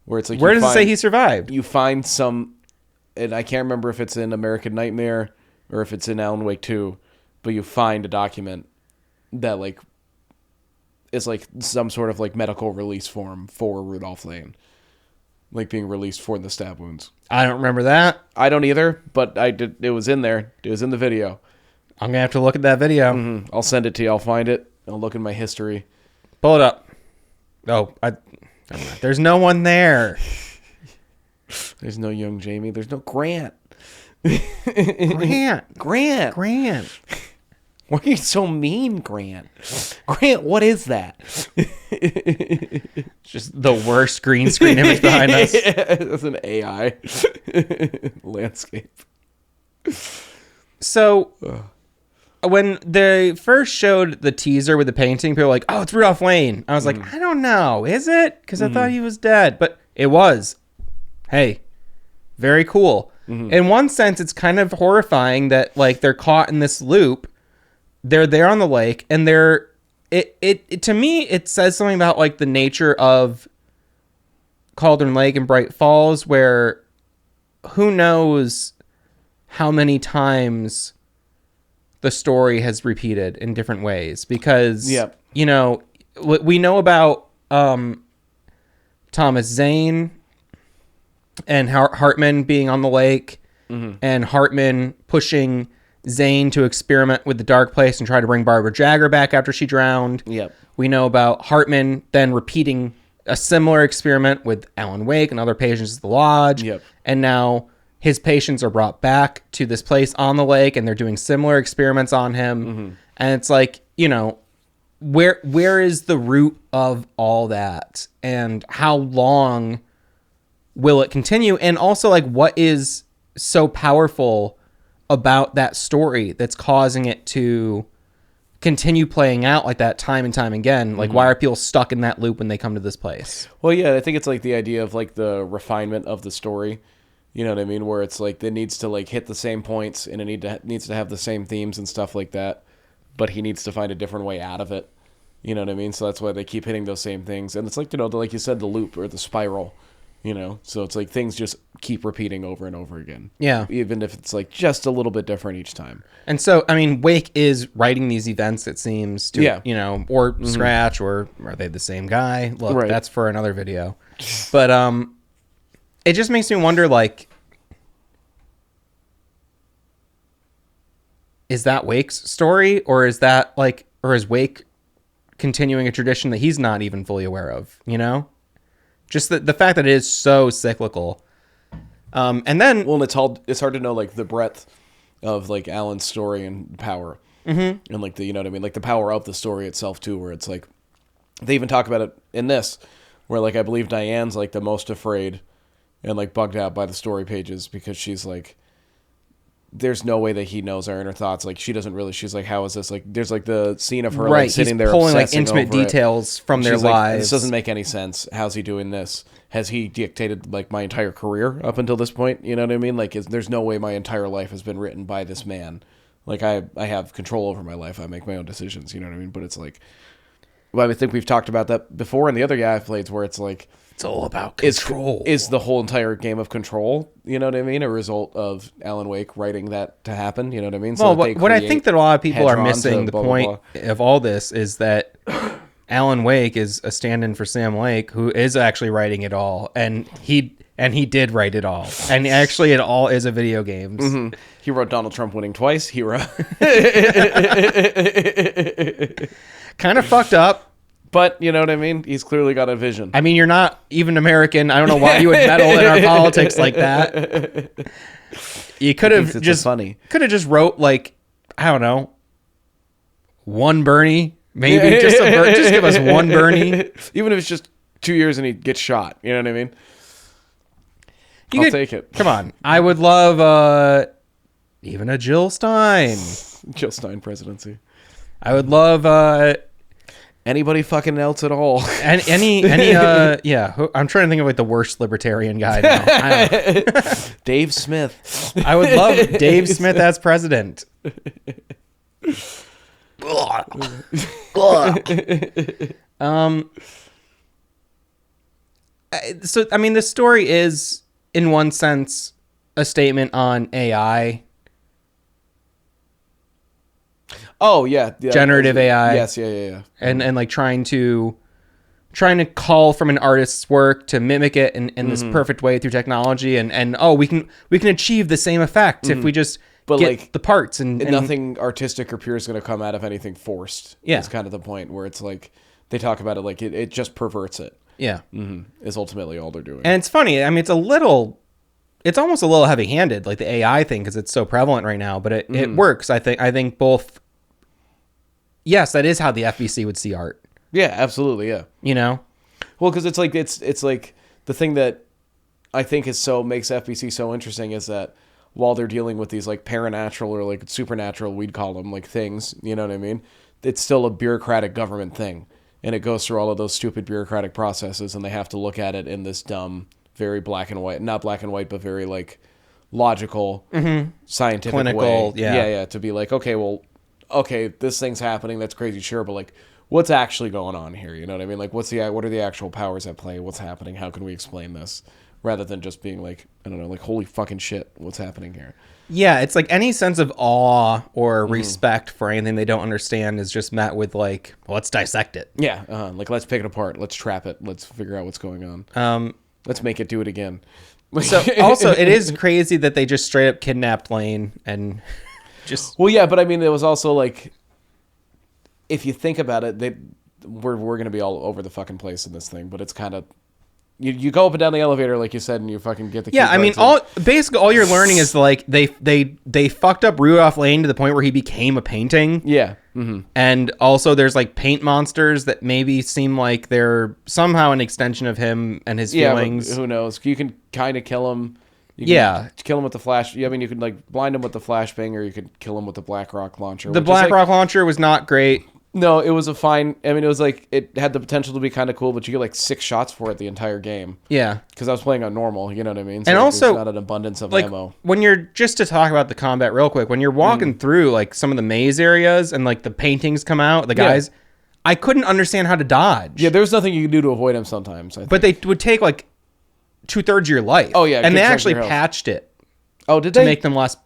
where it's like, where does it say he survived? You find some, and I can't remember if it's in American Nightmare or if it's in Alan Wake 2, but you find a document that like is like some sort of like medical release form for Rudolph Lane, like being released for the stab wounds. I don't remember that. I don't either, but I did. It was in there. It was in the video. I'm gonna have to look at that video. I'll send it to you. I'll find it. I'll look in my history. Pull it up. Oh, there's no one there. There's no young Jamie. There's no Grant. Grant. Why are you so mean, Grant? Grant, what is that? Just the worst green screen image behind us. It's an AI landscape. So, when they first showed the teaser with the painting, people were like, oh, it's Rudolph Lane. I was like, I don't know. Is it? Because I thought he was dead. But it was. Hey, very cool. In one sense, it's kind of horrifying that like they're caught in this loop. They're there on the lake, and it to me, it says something about like the nature of Cauldron Lake and Bright Falls, where who knows how many times the story has repeated in different ways, because we know about Thomas Zane and Hartman being on the lake, and Hartman pushing Zane to experiment with the dark place and try to bring Barbara Jagger back after she drowned. We know about Hartman then repeating a similar experiment with Alan Wake and other patients at the lodge. And now his patients are brought back to this place on the lake, and they're doing similar experiments on him. And it's like, where is the root of all that, and how long will it continue? And also, like, what is so powerful about that story that's causing it to continue playing out like that time and time again? Like, why are people stuck in that loop when they come to this place? Well, yeah, I think it's like the idea of like the refinement of the story. You know what I mean? Where it's like it needs to like hit the same points, and it needs to have the same themes and stuff like that, but he needs to find a different way out of it. You know what I mean? So that's why they keep hitting those same things. And it's like, like you said, the loop or the spiral, so it's like things just keep repeating over and over again. Yeah. Even if it's like just a little bit different each time. And so, I mean, Wake is writing these events, it seems, to, or Scratch, or are they the same guy? Look, that's for another video. But it just makes me wonder, like, is that Wake's story, or is that like, or is Wake continuing a tradition that he's not even fully aware of, you know? Just the fact that it is so cyclical. And then, well, it's hard to know like the breadth of like Alan's story and power, and like the, you know what I mean, like the power of the story itself too, where it's like they even talk about it in this, where like I believe Diane's like the most afraid and like bugged out by the story pages because she's like, there's no way that he knows our inner thoughts. Like she doesn't really. She's like, how is this? Like there's like the scene of her right, like sitting he's there pulling like obsessing intimate over it. details from their She's like, lives. this doesn't make any sense. How's he doing this? Has he dictated like my entire career up until this point? You know what I mean? Like, there's no way my entire life has been written by this man. Like I have control over my life. I make my own decisions. You know what I mean? But it's like, well, I think we've talked about that before in the other guy plays, where it's like, it's all about control. Is the whole entire game of control, you know what I mean, a result of Alan Wake writing that to happen, you know what I mean? So well, what I think that a lot of people are missing, the point of all this is that Alan Wake is a stand-in for Sam Lake, who is actually writing it all, and he did write it all, and actually it all is a video games. Mm-hmm. He wrote Donald Trump winning twice. He wrote kind of fucked up. But, you know what I mean? He's clearly got a vision. I mean, you're not even American. I don't know why you would meddle in our politics like that. You could have just wrote like, I don't know, one Bernie, maybe just give us one Bernie. Even if it's just 2 years and he gets shot, you know what I mean? I'll take it. Come on, I would love even a Jill Stein. Jill Stein presidency. I would love. Anybody fucking else at all. And any yeah, I'm trying to think of like the worst libertarian guy now. Dave Smith. I would love Dave Smith as president. So I mean, the story is in one sense a statement on AI. Oh yeah, generative AI. Yes, yeah. And like trying to call from an artist's work to mimic it in this perfect way through technology, and we can achieve the same effect if we just get like the parts and nothing artistic or pure is going to come out of anything forced. Yeah, it's kind of the point where it's like they talk about it like it just perverts it. Yeah, is ultimately all they're doing. And it's funny. I mean, it's almost a little heavy-handed, like the AI thing, because it's so prevalent right now. But it works. I think both. Yes, that is how the FBC would see art. Yeah, absolutely. Yeah. You know? Well, because it's like the thing that I think makes FBC so interesting is that while they're dealing with these like paranatural or like supernatural, we'd call them like things, you know what I mean? It's still a bureaucratic government thing. And it goes through all of those stupid bureaucratic processes, and they have to look at it in this dumb, very black and white, not black and white, but very like logical, scientific clinical way. Yeah. To be like, okay, this thing's happening. That's crazy, sure, but like, what's actually going on here? You know what I mean? Like, what are the actual powers at play? What's happening? How can we explain this? Rather than just being like, I don't know, like, holy fucking shit, what's happening here? Yeah, it's like any sense of awe or respect for anything they don't understand is just met with like, well, let's dissect it. Yeah, like let's pick it apart, let's trap it, let's figure out what's going on. Let's make it do it again. So also, it is crazy that they just straight up kidnapped Lane and. Well, yeah, but I mean, it was also like, if you think about it, we're going to be all over the fucking place in this thing, but it's kind of, you go up and down the elevator, like you said, and you fucking get the I mean, basically all you're learning is like they fucked up Rudolph Lane to the point where he became a painting. Yeah. And also there's like paint monsters that maybe seem like they're somehow an extension of him and his feelings. Who knows? You can kind of kill him. Kill him with the flash. I mean, you could like blind him with the flashbang, or you could kill him with the black rock launcher. The black rock launcher was not great. No, it was a fine. I mean, it was like it had the potential to be kind of cool, but you get like 6 shots for it the entire game. Yeah, because I was playing on normal. You know what I mean? So and like, also, there's not an abundance of ammo. When you're just to talk about the combat real quick, when you're walking through like some of the maze areas and like the paintings come out, the guys, I couldn't understand how to dodge. Yeah, there was nothing you could do to avoid him sometimes. But they would take like 2/3 of your life. Oh yeah, and they actually patched it. Oh, did they? To make them less...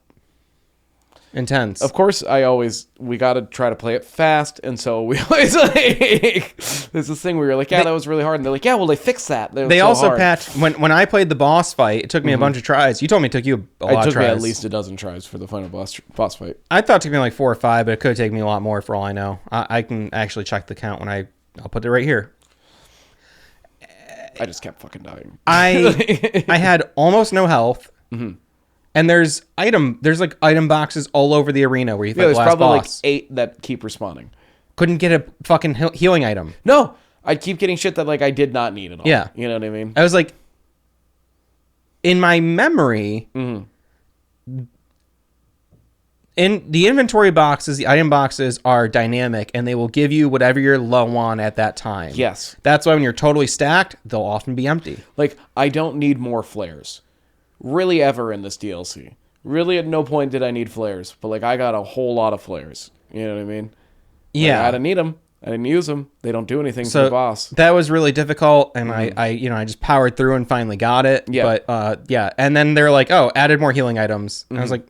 intense. Of course, we got to try to play it fast, and so we always like, there's this thing where you're like, yeah, that was really hard, and they're like, yeah, well, they fixed that. They so also hard. patched, when I played the boss fight, it took me a bunch of tries. You told me it took you a lot of tries. It took me at least a dozen tries for the final boss fight. I thought it took me like 4 or 5, but it could take me a lot more for all I know. I can actually check the count I'll put it right here. I just kept fucking dying. I had almost no health. And there's like item boxes all over the arena where you fight the There's last probably boss. like 8 that keep respawning. Couldn't get a fucking healing item. No, I keep getting shit that like I did not need at all. Yeah. You know what I mean? I was like, in my memory, in the inventory boxes, the item boxes are dynamic, and they will give you whatever you're low on at that time. Yes. That's why when you're totally stacked, they'll often be empty. Like, I don't need more flares. Really ever in this DLC. Really at no point did I need flares. But, like, I got a whole lot of flares. You know what I mean? Yeah. Like, I didn't need them. I didn't use them. They don't do anything for the boss. That was really difficult, and I just powered through and finally got it. Yeah. But, and then they're like, oh, added more healing items. And I was like...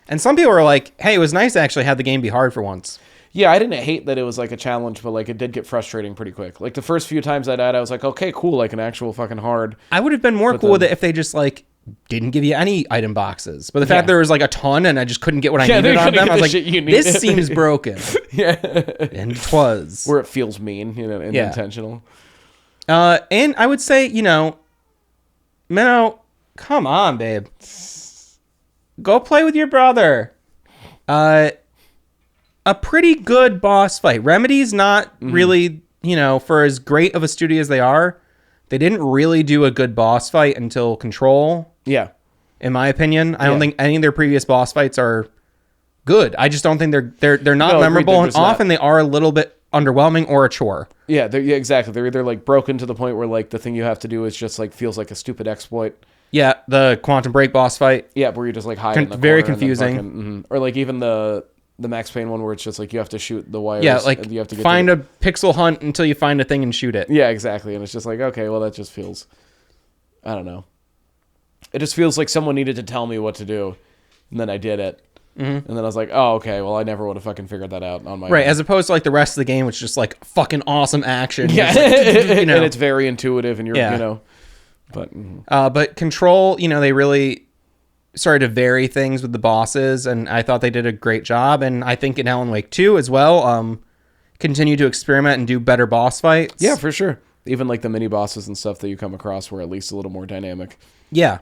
And some people were like, hey, it was nice to actually have the game be hard for once. Yeah, I didn't hate that it was like a challenge, but like it did get frustrating pretty quick. Like the first few times I died, I was like, okay, cool, like an actual fucking hard. I would have been more cool with it if they just like didn't give you any item boxes. But the fact there was like a ton and I just couldn't get what I needed out of them, I was like, this seems broken. Yeah. And it was. Where it feels mean, and intentional. And I would say, Minnow, come on, babe. Go play with your brother. A pretty good boss fight. Remedy's not really, for as great of a studio as they are, they didn't really do a good boss fight until Control. Yeah. In my opinion, I don't think any of their previous boss fights are good. I just don't think they're not memorable, and often they are a little bit underwhelming or a chore. Yeah, exactly. They're either like broken to the point where like the thing you have to do is just like feels like a stupid exploit. Yeah, the Quantum Break boss fight. Yeah, where you just like hide in the very corner confusing. Fucking, or like even the Max Payne one where it's just like you have to shoot the wires. Yeah, like you have to find a pixel hunt until you find a thing and shoot it. Yeah, exactly. And it's just like, okay, well that just feels, I don't know. It just feels like someone needed to tell me what to do, and then I did it. And then I was like, oh, okay, well I never would have fucking figured that out on my own. As opposed to like the rest of the game, which is just like fucking awesome action. Yeah, and it's very intuitive, and you're, But Control, they really started to vary things with the bosses, and I thought they did a great job. And I think in Alan Wake 2 as well, continue to experiment and do better boss fights. Yeah, for sure. Even like the mini bosses and stuff that you come across were at least a little more dynamic. Yeah.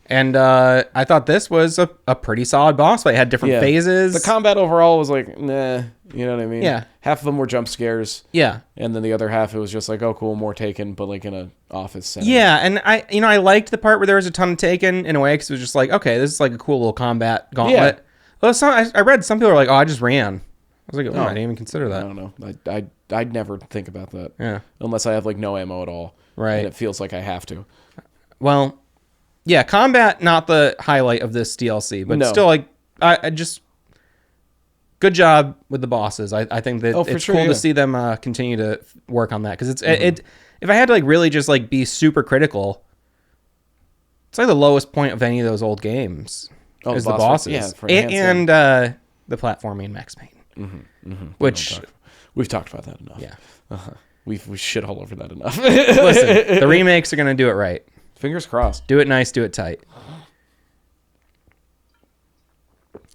And I thought this was a pretty solid boss fight. It had different phases. The combat overall was like, nah, you know what I mean? Yeah. Half of them were jump scares. Yeah. And then the other half, it was just like, oh, cool, more Taken, but like in an office setting. Yeah, and I liked the part where there was a ton of Taken in a way, because it was just like, okay, this is like a cool little combat gauntlet. Yeah. Well, I read some people were like, oh, I just ran. I was like, oh, I didn't even consider that. I don't know. I'd never think about that. Yeah. Unless I have like no ammo at all. Right. And it feels like I have to. Well, yeah, combat not the highlight of this DLC, but still, like, I just good job with the bosses. I think that it's cool to see them continue to work on that, because it's it. If I had to like really just like be super critical, it's like the lowest point of any of those old games is the bosses, and the platforming in Max Payne, which we've talked about that enough. Yeah, we shit all over that enough. Listen, the remakes are gonna do it right. Fingers crossed. Do it nice, do it tight.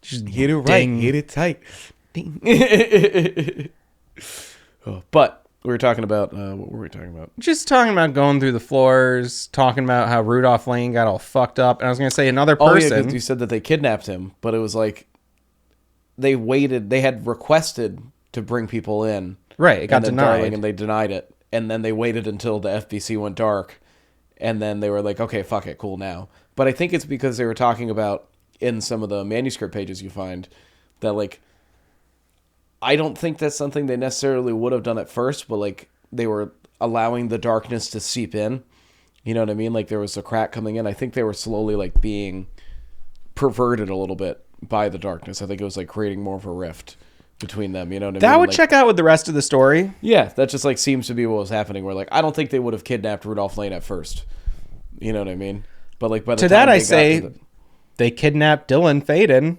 Just hit it right, hit it tight. Ding. But we were talking about, what were we talking about? Just talking about going through the floors, talking about how Rudolph Lane got all fucked up. And I was going to say another person. Oh, yeah, you said that they kidnapped him, but it was like they had requested to bring people in. Right, it got denied. And they denied it. And then they waited until the FBC went dark. And then they were like, okay, fuck it, cool now. But I think it's because they were talking about, in some of the manuscript pages you find, that, like, I don't think that's something they necessarily would have done at first, but, like, they were allowing the darkness to seep in. You know what I mean? Like, there was a crack coming in. I think they were slowly, like, being perverted a little bit by the darkness. I think it was, like, creating more of a rift between them, you know what I mean? That would like, check out with the rest of the story. Yeah, that just like seems to be what was happening. Where like I don't think they would have kidnapped Rudolph Lane at first. You know what I mean? But like by the to time that I say they kidnapped Dylan Faden.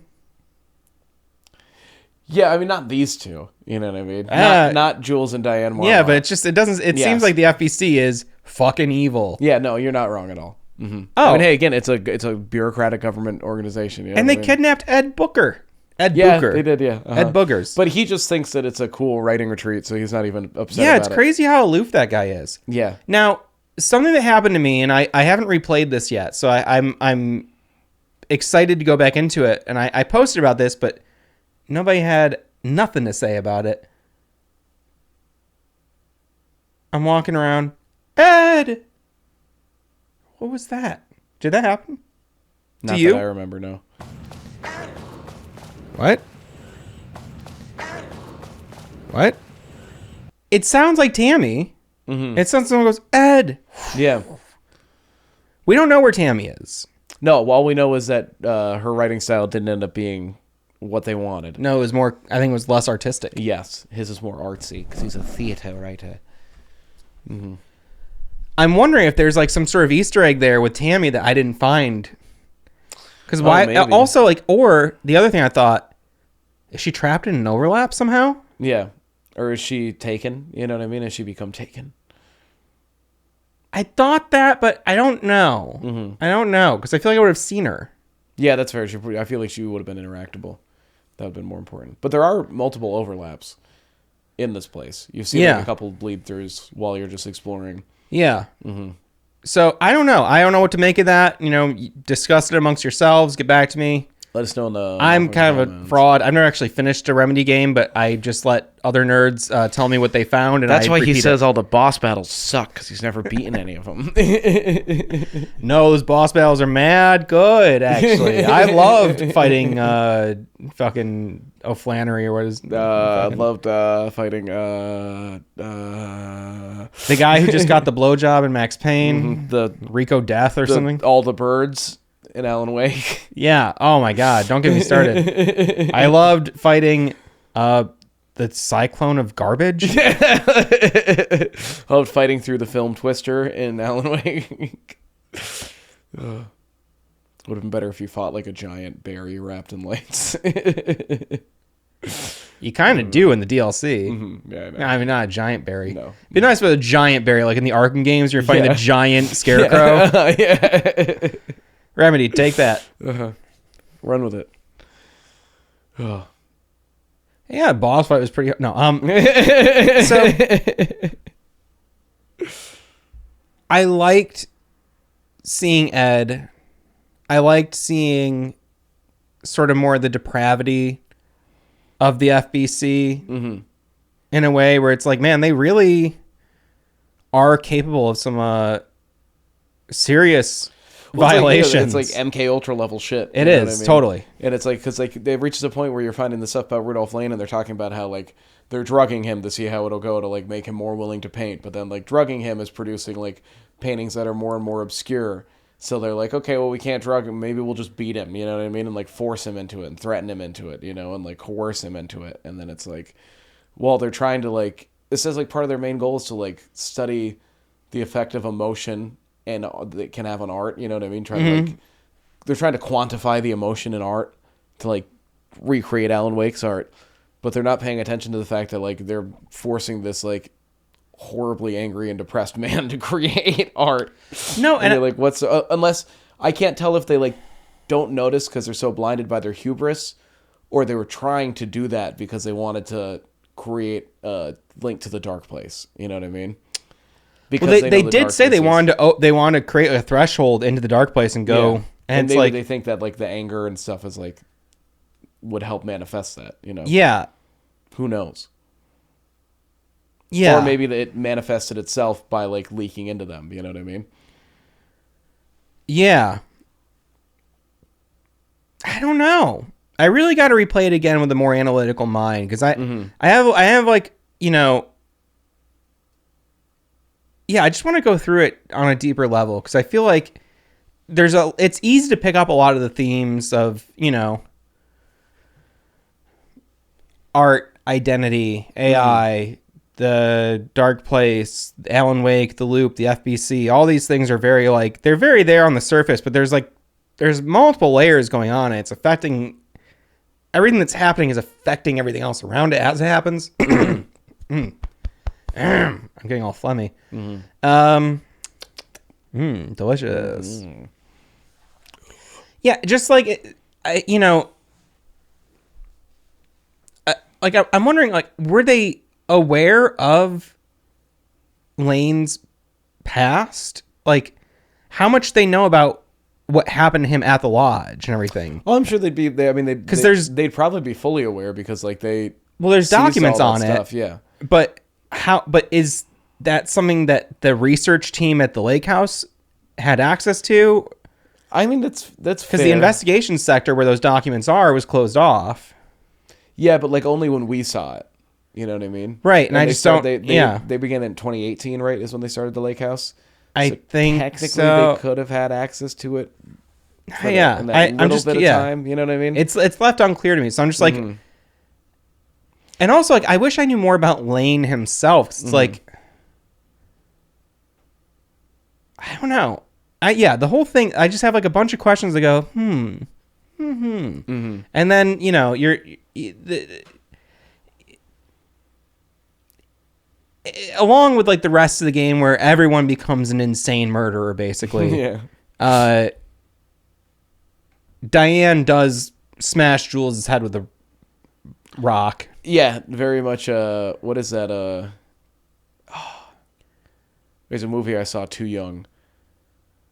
Yeah, I mean, not these two. You know what I mean? Not Jules and Diane Moore. Yeah, but it seems like the FBC is fucking evil. Yeah, no, you're not wrong at all. Mm-hmm. Oh. I mean, hey, again, it's a bureaucratic government organization. You know And they kidnapped Ed Booker. Yeah, Booker. they did, yeah. Ed Boogers. But he just thinks that it's a cool writing retreat, so he's not even upset Yeah, about it's it. crazy how aloof that guy is. Yeah. Now, something that happened to me, and I haven't replayed this yet, so I'm excited to go back into it. And I posted about this, but nobody had nothing to say about it. I'm walking around. Ed! What was that? Did that happen? Not to you? that I remember, no. What? What? It sounds like Tammy. Mm-hmm. It sounds like someone goes, Ed! Yeah. We don't know where Tammy is. No, all we know is that her writing style didn't end up being what they wanted. No, it was more, I think it was less artistic. Yes, his is more artsy because he's a theater writer. Mm-hmm. I'm wondering if there's like some sort of Easter egg there with Tammy that I didn't find. Because why? Maybe. Also, like, or the other thing I thought, is she trapped in an overlap somehow? Yeah. Or is she taken? You know what I mean? Has she become taken? I thought that, but I don't know. Mm-hmm. I don't know because I feel like I would have seen her. Yeah, that's fair. I feel like she would have been interactable. That would have been more important. But there are multiple overlaps in this place. You've seen like a couple bleed throughs while you're just exploring. Yeah. Mm-hmm. So I don't know. I don't know what to make of that. You know, discuss it amongst yourselves. Get back to me. Let us know in the... I'm kind of a fraud. I've never actually finished a Remedy game, but I just let other nerds tell me what they found. And That's I why he says it. all the boss battles suck, because he's never beaten any of them. No, those boss battles are mad good, actually. I loved fighting fucking O'Flannery or what is... I loved fighting... the guy who just got the blowjob in Max Payne. the Rico Death or something. All the birds in Alan Wake. Yeah. Oh my God. Don't get me started. I loved fighting the Cyclone of Garbage. Loved fighting through the film Twister in Alan Wake. Would have been better if you fought like a giant berry wrapped in lights. You kind of do in the DLC. Mm-hmm. Yeah, I know. I mean, not a giant berry. No. It'd be nice with a giant berry, like in the Arkham games, you're fighting the giant scarecrow. Yeah. Remedy, take that. Run with it. Oh. Yeah, boss fight was pretty... No, so... I liked seeing Ed. I liked seeing sort of more of the depravity of the FBC in a way where it's like, man, they really are capable of some serious violations. It's like MK Ultra level shit. It is, totally. And it's like, because like they've reached the point where you're finding the stuff about Rudolph Lane and they're talking about how like they're drugging him to see how it'll go to like make him more willing to paint. But then like drugging him is producing like paintings that are more and more obscure. So they're like, okay, well, we can't drug him. Maybe we'll just beat him, you know what I mean? And like force him into it and threaten him into it, you know, and like coerce him into it. And then it's like, well, they're trying to like, it says like part of their main goal is to like study the effect of emotion and that can have on art, you know what I mean? They're trying to quantify the emotion in art to like recreate Alan Wake's art, but they're not paying attention to the fact that like they're forcing this like horribly angry and depressed man to create art. No, and you're like, what's unless I can't tell if they like don't notice because they're so blinded by their hubris, or they were trying to do that because they wanted to create a link to the dark place. You know what I mean? Because well, they did say they wanted to create a threshold into the dark place and go, and it's maybe like they think that like the anger and stuff is like would help manifest that. You know? Yeah. Who knows? Yeah. Or maybe it manifested itself by like leaking into them. You know what I mean? Yeah. I don't know. I really got to replay it again with a more analytical mind because I have like, you know, yeah, I just want to go through it on a deeper level because I feel like it's easy to pick up a lot of the themes of, you know, art, identity, AI, the Dark Place, Alan Wake, the Loop, the FBC. All these things are very like, they're very there on the surface, but there's multiple layers going on and it's affecting everything that's happening is affecting everything else around it as it happens. I'm getting all phlegmy. Delicious. Yeah, just like, I'm wondering, like, were they aware of Lane's past? Like, how much they know about what happened to him at the lodge and everything? Well, I'm sure they'd probably be fully aware because, like, there's documents on stuff, it. yeah. But is that something that the research team at the lake house had access to? I mean, that's because the investigation sector where those documents are was closed off. Yeah, but like only when we saw it. You know what I mean? Right, and I just don't. They began in 2018, right? Is when they started the lake house. I think technically so. They could have had access to it. Yeah, in that little bit of time. You know what I mean? It's left unclear to me. So I'm just like, and also like I wish I knew more about Lane himself. 'Cause it's like, I don't know. The whole thing. I just have like a bunch of questions that go, and then along with like the rest of the game where everyone becomes an insane murderer, basically. Yeah. Diane does smash Jules' head with a rock. Yeah, very much. What is that? There's a movie I saw, Too Young,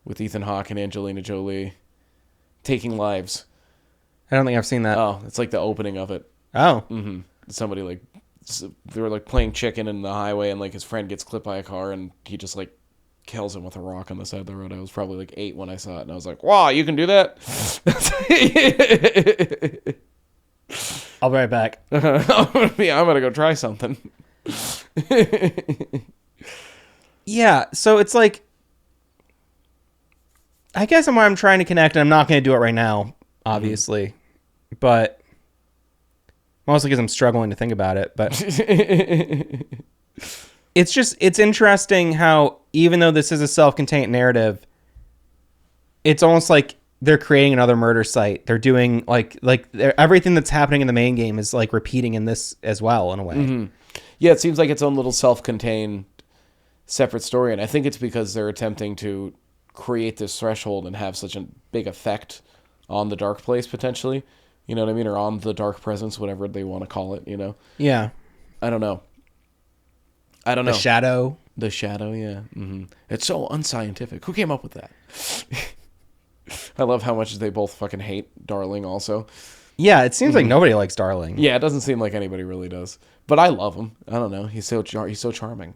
with Ethan Hawke and Angelina Jolie, Taking Lives. I don't think I've seen that. Oh, it's like the opening of it. Oh. Mm-hmm. Somebody like they were like playing chicken in the highway, and like his friend gets clipped by a car, and he just like kills him with a rock on the side of the road. I was probably like 8 when I saw it, and I was like, "Wow, you can do that!" I'll be right back. I'm gonna go try something. Yeah, so it's like, I guess I'm trying to connect, and I'm not going to do it right now, obviously, but mostly because I'm struggling to think about it. But it's interesting how even though this is a self-contained narrative, it's almost like they're creating another murder site. They're doing like everything that's happening in the main game is like repeating in this as well in a way. Mm-hmm. Yeah, it seems like its own little self-contained separate story, and I think it's because they're attempting to create this threshold and have such a big effect on the dark place potentially. You know what I mean? Or on the dark presence, whatever they want to call it, Yeah. I don't know. The shadow. The shadow, yeah. Mm-hmm. It's so unscientific. Who came up with that? I love how much they both fucking hate Darling also. Yeah, it seems like nobody likes Darling. Yeah, it doesn't seem like anybody really does. But I love him. I don't know. He's so charming.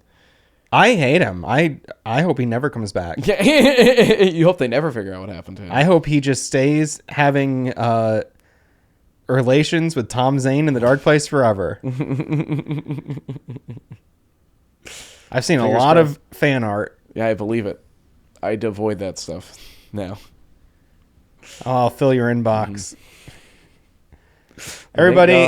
I hate him. I hope he never comes back. Yeah. You hope they never figure out what happened to him. I hope he just stays having relations with Tom Zane in the dark place forever. I've seen a lot of fan art. Yeah, I believe it. I'd avoid that stuff now. I'll fill your inbox. Everybody,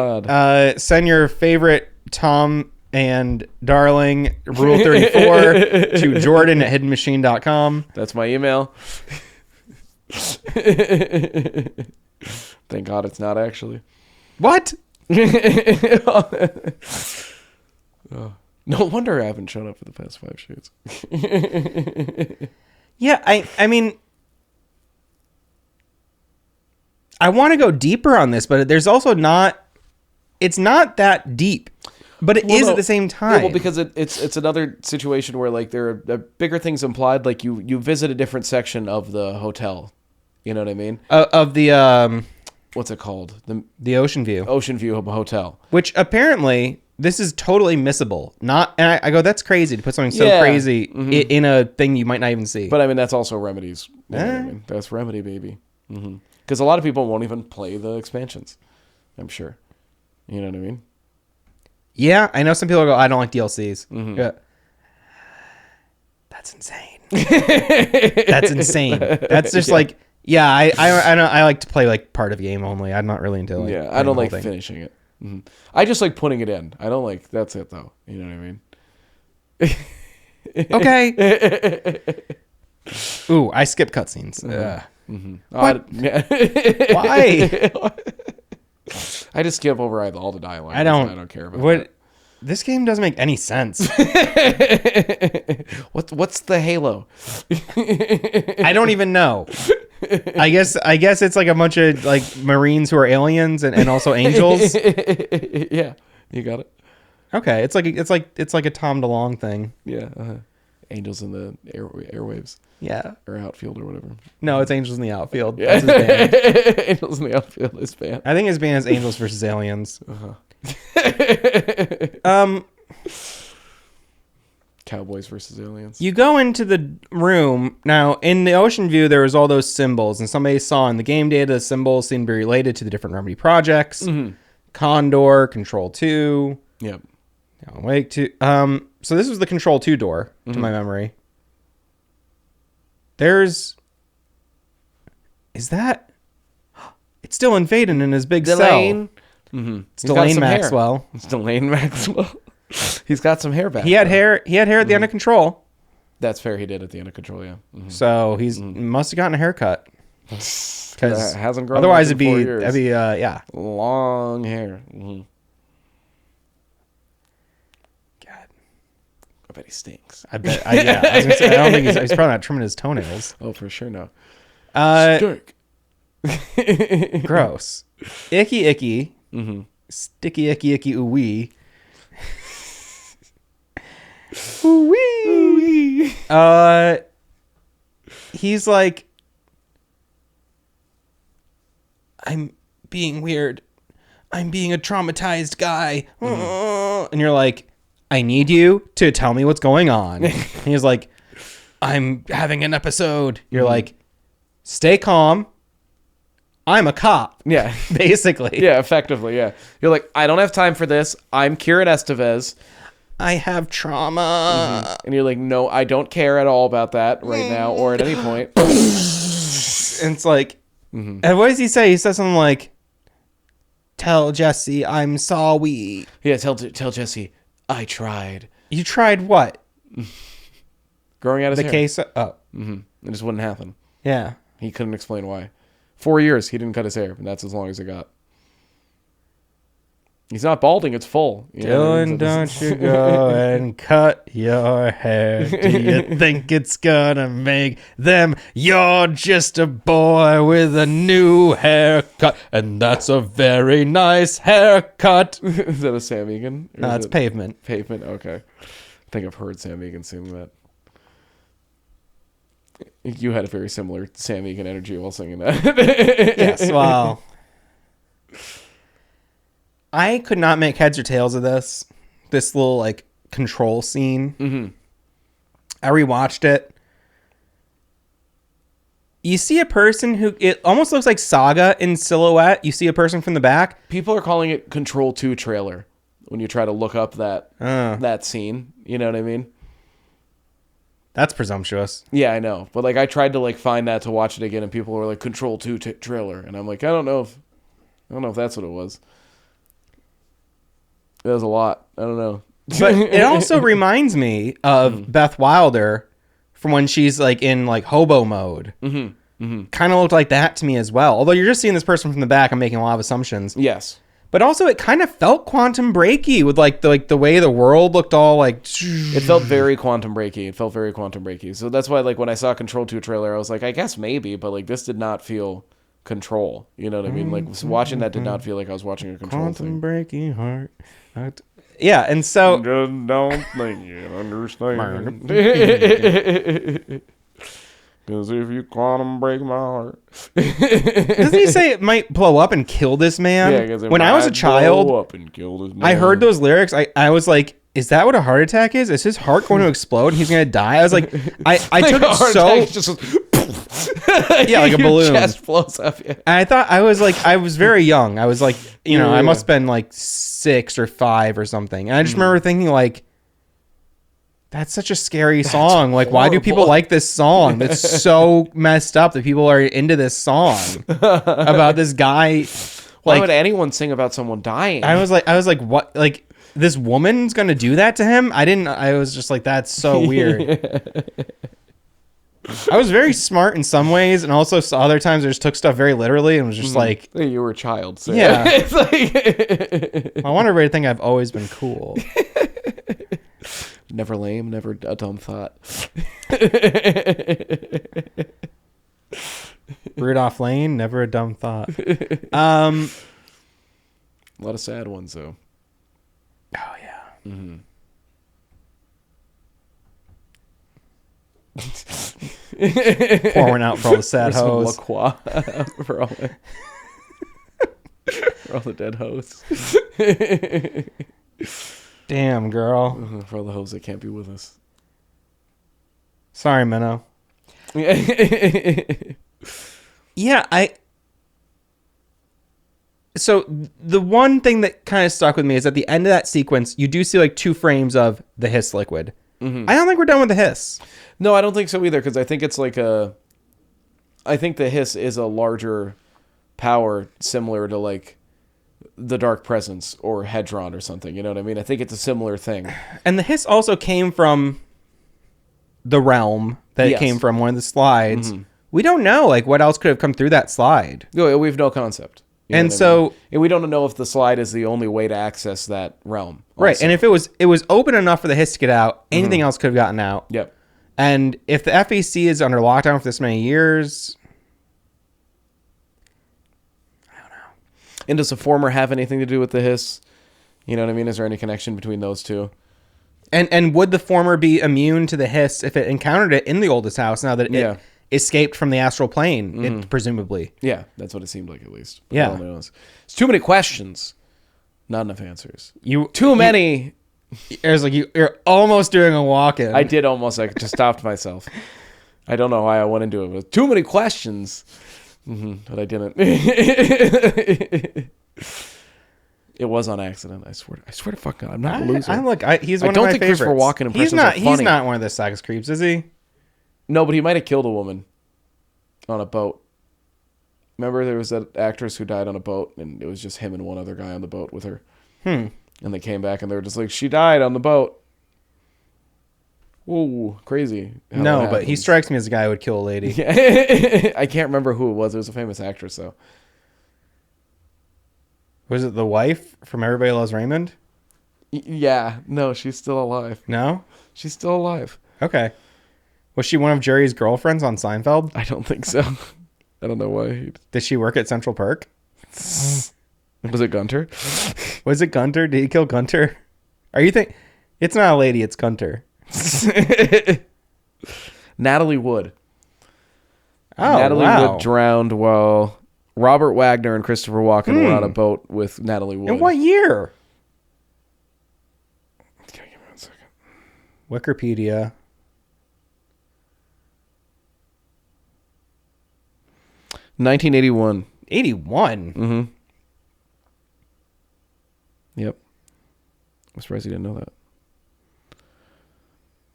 send your favorite Tom and Darling Rule 34 to Jordan at hiddenmachine.com. That's my email. Thank God it's not actually. What? No wonder I haven't shown up for the past 5 shoots. Yeah, I mean, I want to go deeper on this, but there's also it's not that deep. But it is at the same time. Yeah, well, because it's another situation where like there are bigger things implied. Like you visit a different section of the hotel. You know what I mean? Of the what's it called? The Ocean View. Ocean View Hotel. Which apparently this is totally missable. And I go, that's crazy to put something so crazy in a thing you might not even see. But I mean, that's also Remedy's. You know what I mean? That's Remedy, baby. Because a lot of people won't even play the expansions. I'm sure. You know what I mean? Yeah, I know some people go, I don't like DLCs. Yeah. That's insane. That's insane. That's just like, yeah, I like to play like part of the game only. I'm not really into like. Yeah, I don't like finishing it. I just like putting it in. I don't like. That's it though. You know what I mean? Okay. Ooh, I skip cutscenes. What? Why? I just skip over all the dialogue. I don't care about what. This game doesn't make any sense. What's the Halo? I don't even know. I guess it's like a bunch of like Marines who are aliens and also angels. Yeah, you got it. Okay, it's like a Tom DeLonge thing. Yeah, angels in the airwaves. Yeah, or outfield or whatever. No, it's Angels in the Outfield. Yeah. That's his band. Angels in the Outfield. His band. I think his band is Angels versus Aliens. Cowboys versus aliens. You go into the room. Now, in the Ocean View, there was all those symbols, and somebody saw in the game data the symbols seemed to be related to the different Remedy projects. Mm-hmm. Condor, Control 2. Yep. Alan Wake 2. So this was the Control 2 door, to my memory. Is that... It's still in Vaden in his big Delane. cell. Mm-hmm. It's Delane Maxwell. It's Delane Maxwell. He's got some hair back. He had hair at the end of Control. That's fair. He did at the end of Control, yeah. Mm-hmm. So he must have gotten a haircut. Because hasn't grown. Otherwise, it'd be yeah, long hair. Mm-hmm. God, I bet he stinks. I bet. I was gonna say, I don't think he's probably not trimming his toenails. Oh, for sure, no. Stink. Gross. Icky. Mm-hmm. Sticky icky ooh wee. Ooh wee. He's like, I'm being weird. I'm being a traumatized guy. Mm-hmm. And you're like, I need you to tell me what's going on. And he's like, I'm having an episode. You're like, stay calm. I'm a cop. Yeah. Basically. Yeah, effectively, yeah. You're like, I don't have time for this. I'm Kiran Estevez. I have trauma. Mm-hmm. And you're like, no, I don't care at all about that right now or at any point. And it's like, and what does he say? He says something like, tell Jesse I'm sorry. Yeah, tell Jesse, I tried. You tried what? Growing out his hair. Case. Oh. Mm-hmm. It just wouldn't happen. Yeah. He couldn't explain why. 4 years, he didn't cut his hair, and that's as long as it got. He's not balding, it's full. Dylan, don't you go and cut your hair. Do you think it's gonna make them? You're just a boy with a new haircut, and that's a very nice haircut. Is that a Sam Egan? No, it's Pavement. Pavement, okay. I think I've heard Sam Egan sing that. You had a very similar Sam Egan energy while singing that. Yes, well... I could not make heads or tails of this little like control scene. Mm-hmm. I rewatched it. You see a person who it almost looks like Saga in silhouette. You see a person from the back. People are calling it Control 2 trailer when you try to look up that scene. You know what I mean? That's presumptuous. Yeah, I know. But like I tried to like find that to watch it again, and people were like Control 2 trailer, and I'm like, I don't know if that's what it was. That was a lot. I don't know. But it also reminds me of Beth Wilder from when she's like in like hobo mode. Mm-hmm. Mm-hmm. Kind of looked like that to me as well. Although you're just seeing this person from the back, I'm making a lot of assumptions. Yes. But also it kind of felt Quantum Breaky with like the way the world looked all like... It felt very Quantum Breaky. So that's why like when I saw Control 2 trailer, I was like, I guess maybe, but like this did not feel Control. You know what I mean? Like watching that did not feel like I was watching a Control Quantum thing. Breaky heart. Yeah, and so... Just don't think you understand. Because if you quantum break my heart... Doesn't he say it might blow up and kill this man? Yeah, because when I was a child, blow up and kill this man. I heard those lyrics. I was like, is that what a heart attack is? Is his heart going to explode and he's going to die? I was like, I took it so... Yeah, like a balloon. Your chest blows up. Yeah. And I thought, I was very young. I was like, I must have been like 6 or 5 or something. And I just remember thinking like, that's such a scary song. Like, why do people like this song? That's so messed up that people are into this song about this guy. Why would anyone sing about someone dying? I was like, what? Like, this woman's gonna do that to him? I was just like, that's so weird. I was very smart in some ways, and also other times I just took stuff very literally and was just like, Hey, you were a child. So yeah. It's like I want everybody to think I've always been cool. never lame, never a dumb thought. Rudolph Lane, never a dumb thought. A lot of sad ones, though. Oh, yeah. Mm-hmm. Pour one out for all the sad Some hoes. La Croix for all the dead hoes. Damn, girl. For all the hoes that can't be with us. Sorry, Minnow. Yeah, So the one thing that kind of stuck with me is at the end of that sequence, you do see like 2 frames of the hiss liquid. I don't think we're done with the hiss. No, I don't think so either, because I think it's like I think the hiss is a larger power similar to like the Dark Presence or Hedron or something. You know what I mean? I think it's a similar thing. And the hiss also came from the realm that it came from, one of the slides. We don't know like what else could have come through that slide. No, we have no concept. You know And what I so mean? And we don't know if the slide is the only way to access that realm. right, also. and if it was open enough for the hiss to get out, anything else could have gotten out. Yep. And if the FBC is under lockdown for this many years, And does the former have anything to do with the hiss? You know what I mean? Is there any connection between those two? and would the former be immune to the hiss if it encountered it in the oldest house now that it escaped from the astral plane, it, presumably? Yeah, that's what it seemed like at least. But Yeah. no one knows. It's too many questions, not enough answers. Too Many. It was like you're almost doing a walk-in. I did almost. I just stopped myself. I don't know why I went into it. With too many questions, but I didn't. It was on accident. I swear to fuck God, I'm not a loser. He's I one don't of my think favorites. Christopher Walken impressions are funny. He's not one of the sex creeps, is he? No, but he might have killed a woman on a boat. Remember, there was that actress who died on a boat, and it was just him and one other guy on the boat with her. And they came back, and they were just like, she died on the boat. Whoa, crazy. No, but he strikes me as a guy who would kill a lady. Yeah. I can't remember who it was. It was a famous actress, though. Was it the wife from Everybody Loves Raymond? Yeah. No, she's still alive. No? She's still alive. Okay. Was she one of Jerry's girlfriends on Seinfeld? I don't think so. I don't know why. Did she work at Central Perk? Was it Gunter? Was it Gunter? Did he kill Gunter? Are you think it's not a lady, it's Gunter. Natalie Wood. Oh, Natalie wow. Wood drowned while Robert Wagner and Christopher Walken were on a boat with Natalie Wood. In what year? Give me 1 second. Wikipedia. 1981. 81? Mm-hmm. Yep. I'm surprised you didn't know that.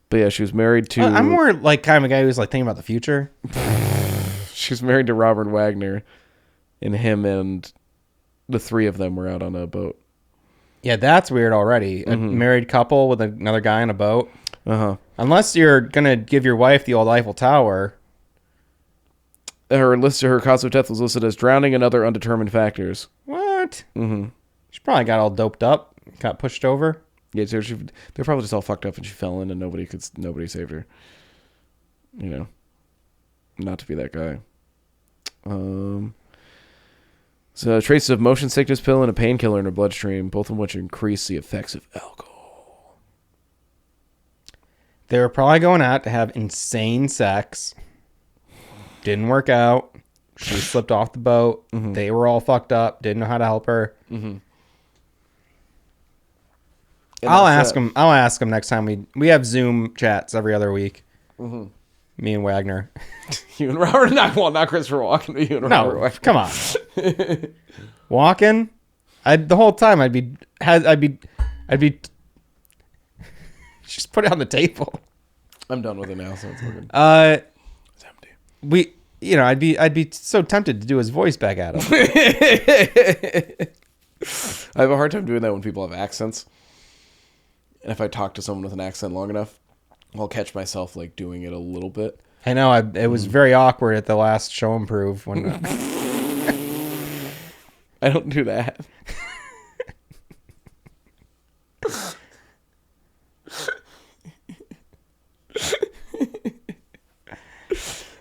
But yeah, she was married to... I'm more like kind of a guy who's like thinking about the future. She was married to Robert Wagner, and him and the 3 of them were out on a boat. Yeah, that's weird already. A married couple with another guy on a boat. Uh-huh. Unless you're going to give your wife the old Eiffel Tower. Her cause of death was listed as drowning and other undetermined factors. What? Mm-hmm. She probably got all doped up, got pushed over. Yeah, so they're probably just all fucked up, and she fell in, and nobody saved her. You know, not to be that guy. So traces of motion sickness pill and a painkiller in her bloodstream, both of which increase the effects of alcohol. They were probably going out to have insane sex. Didn't work out. She slipped off the boat. They were all fucked up. Didn't know how to help her. I'll ask him. I'll ask him next time we have Zoom chats every other week. Me and Wagner. You and Robert, not Christopher Walken, but you and Robert Wagner. Come on. Walken. The whole time I'd be just put it on the table. I'm done with it now, so it's looking. It's empty. I'd be so tempted to do his voice back at him. I have a hard time doing that when people have accents. And if I talk to someone with an accent long enough, I'll catch myself like doing it a little bit. I know. It was very awkward at the last show and prove when. I don't do that.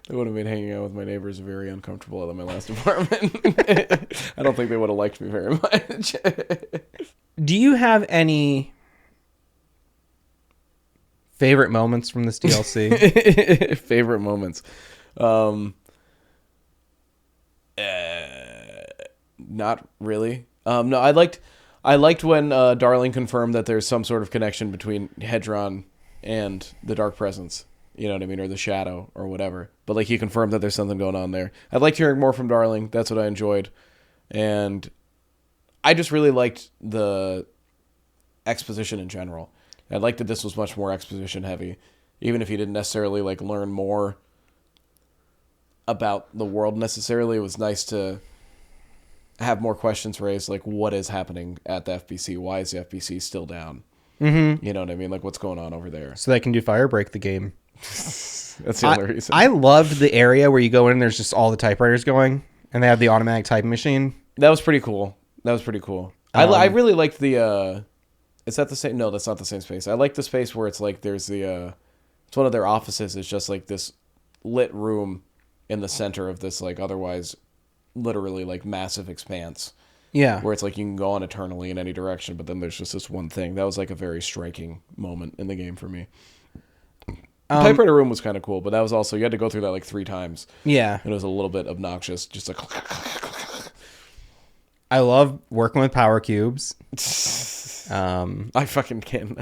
That would have made hanging out with my neighbors very uncomfortable at my last apartment. I don't think they would have liked me very much. Do you have any favorite moments from this DLC? Favorite moments. Not really. No, I liked when Darling confirmed that there's some sort of connection between Hedron and the Dark Presence. You know what I mean? Or the Shadow or whatever. But like he confirmed that there's something going on there. I liked hearing more from Darling. That's what I enjoyed. And I just really liked the exposition in general. I liked that this was much more exposition heavy. Even if you didn't necessarily like learn more about the world necessarily, it was nice to have more questions raised, like what is happening at the FBC? Why is the FBC still down? Mm-hmm. You know what I mean? Like what's going on over there? So they can do Firebreak the game. That's the only reason. I loved the area where you go in and there's just all the typewriters going and they have the automatic typing machine. That was pretty cool. I really liked the is that the same? No, that's not the same space. I like the space where it's like there's the it's one of their offices. It's just like this lit room in the center of this like otherwise literally like massive expanse. Yeah. Where it's like you can go on eternally in any direction, but then there's just this one thing. That was like a very striking moment in the game for me. Typewriter room was kind of cool, but that was also, you had to go through that like 3 times. Yeah. And it was a little bit obnoxious. Just like... I love working with power cubes. I fucking can't.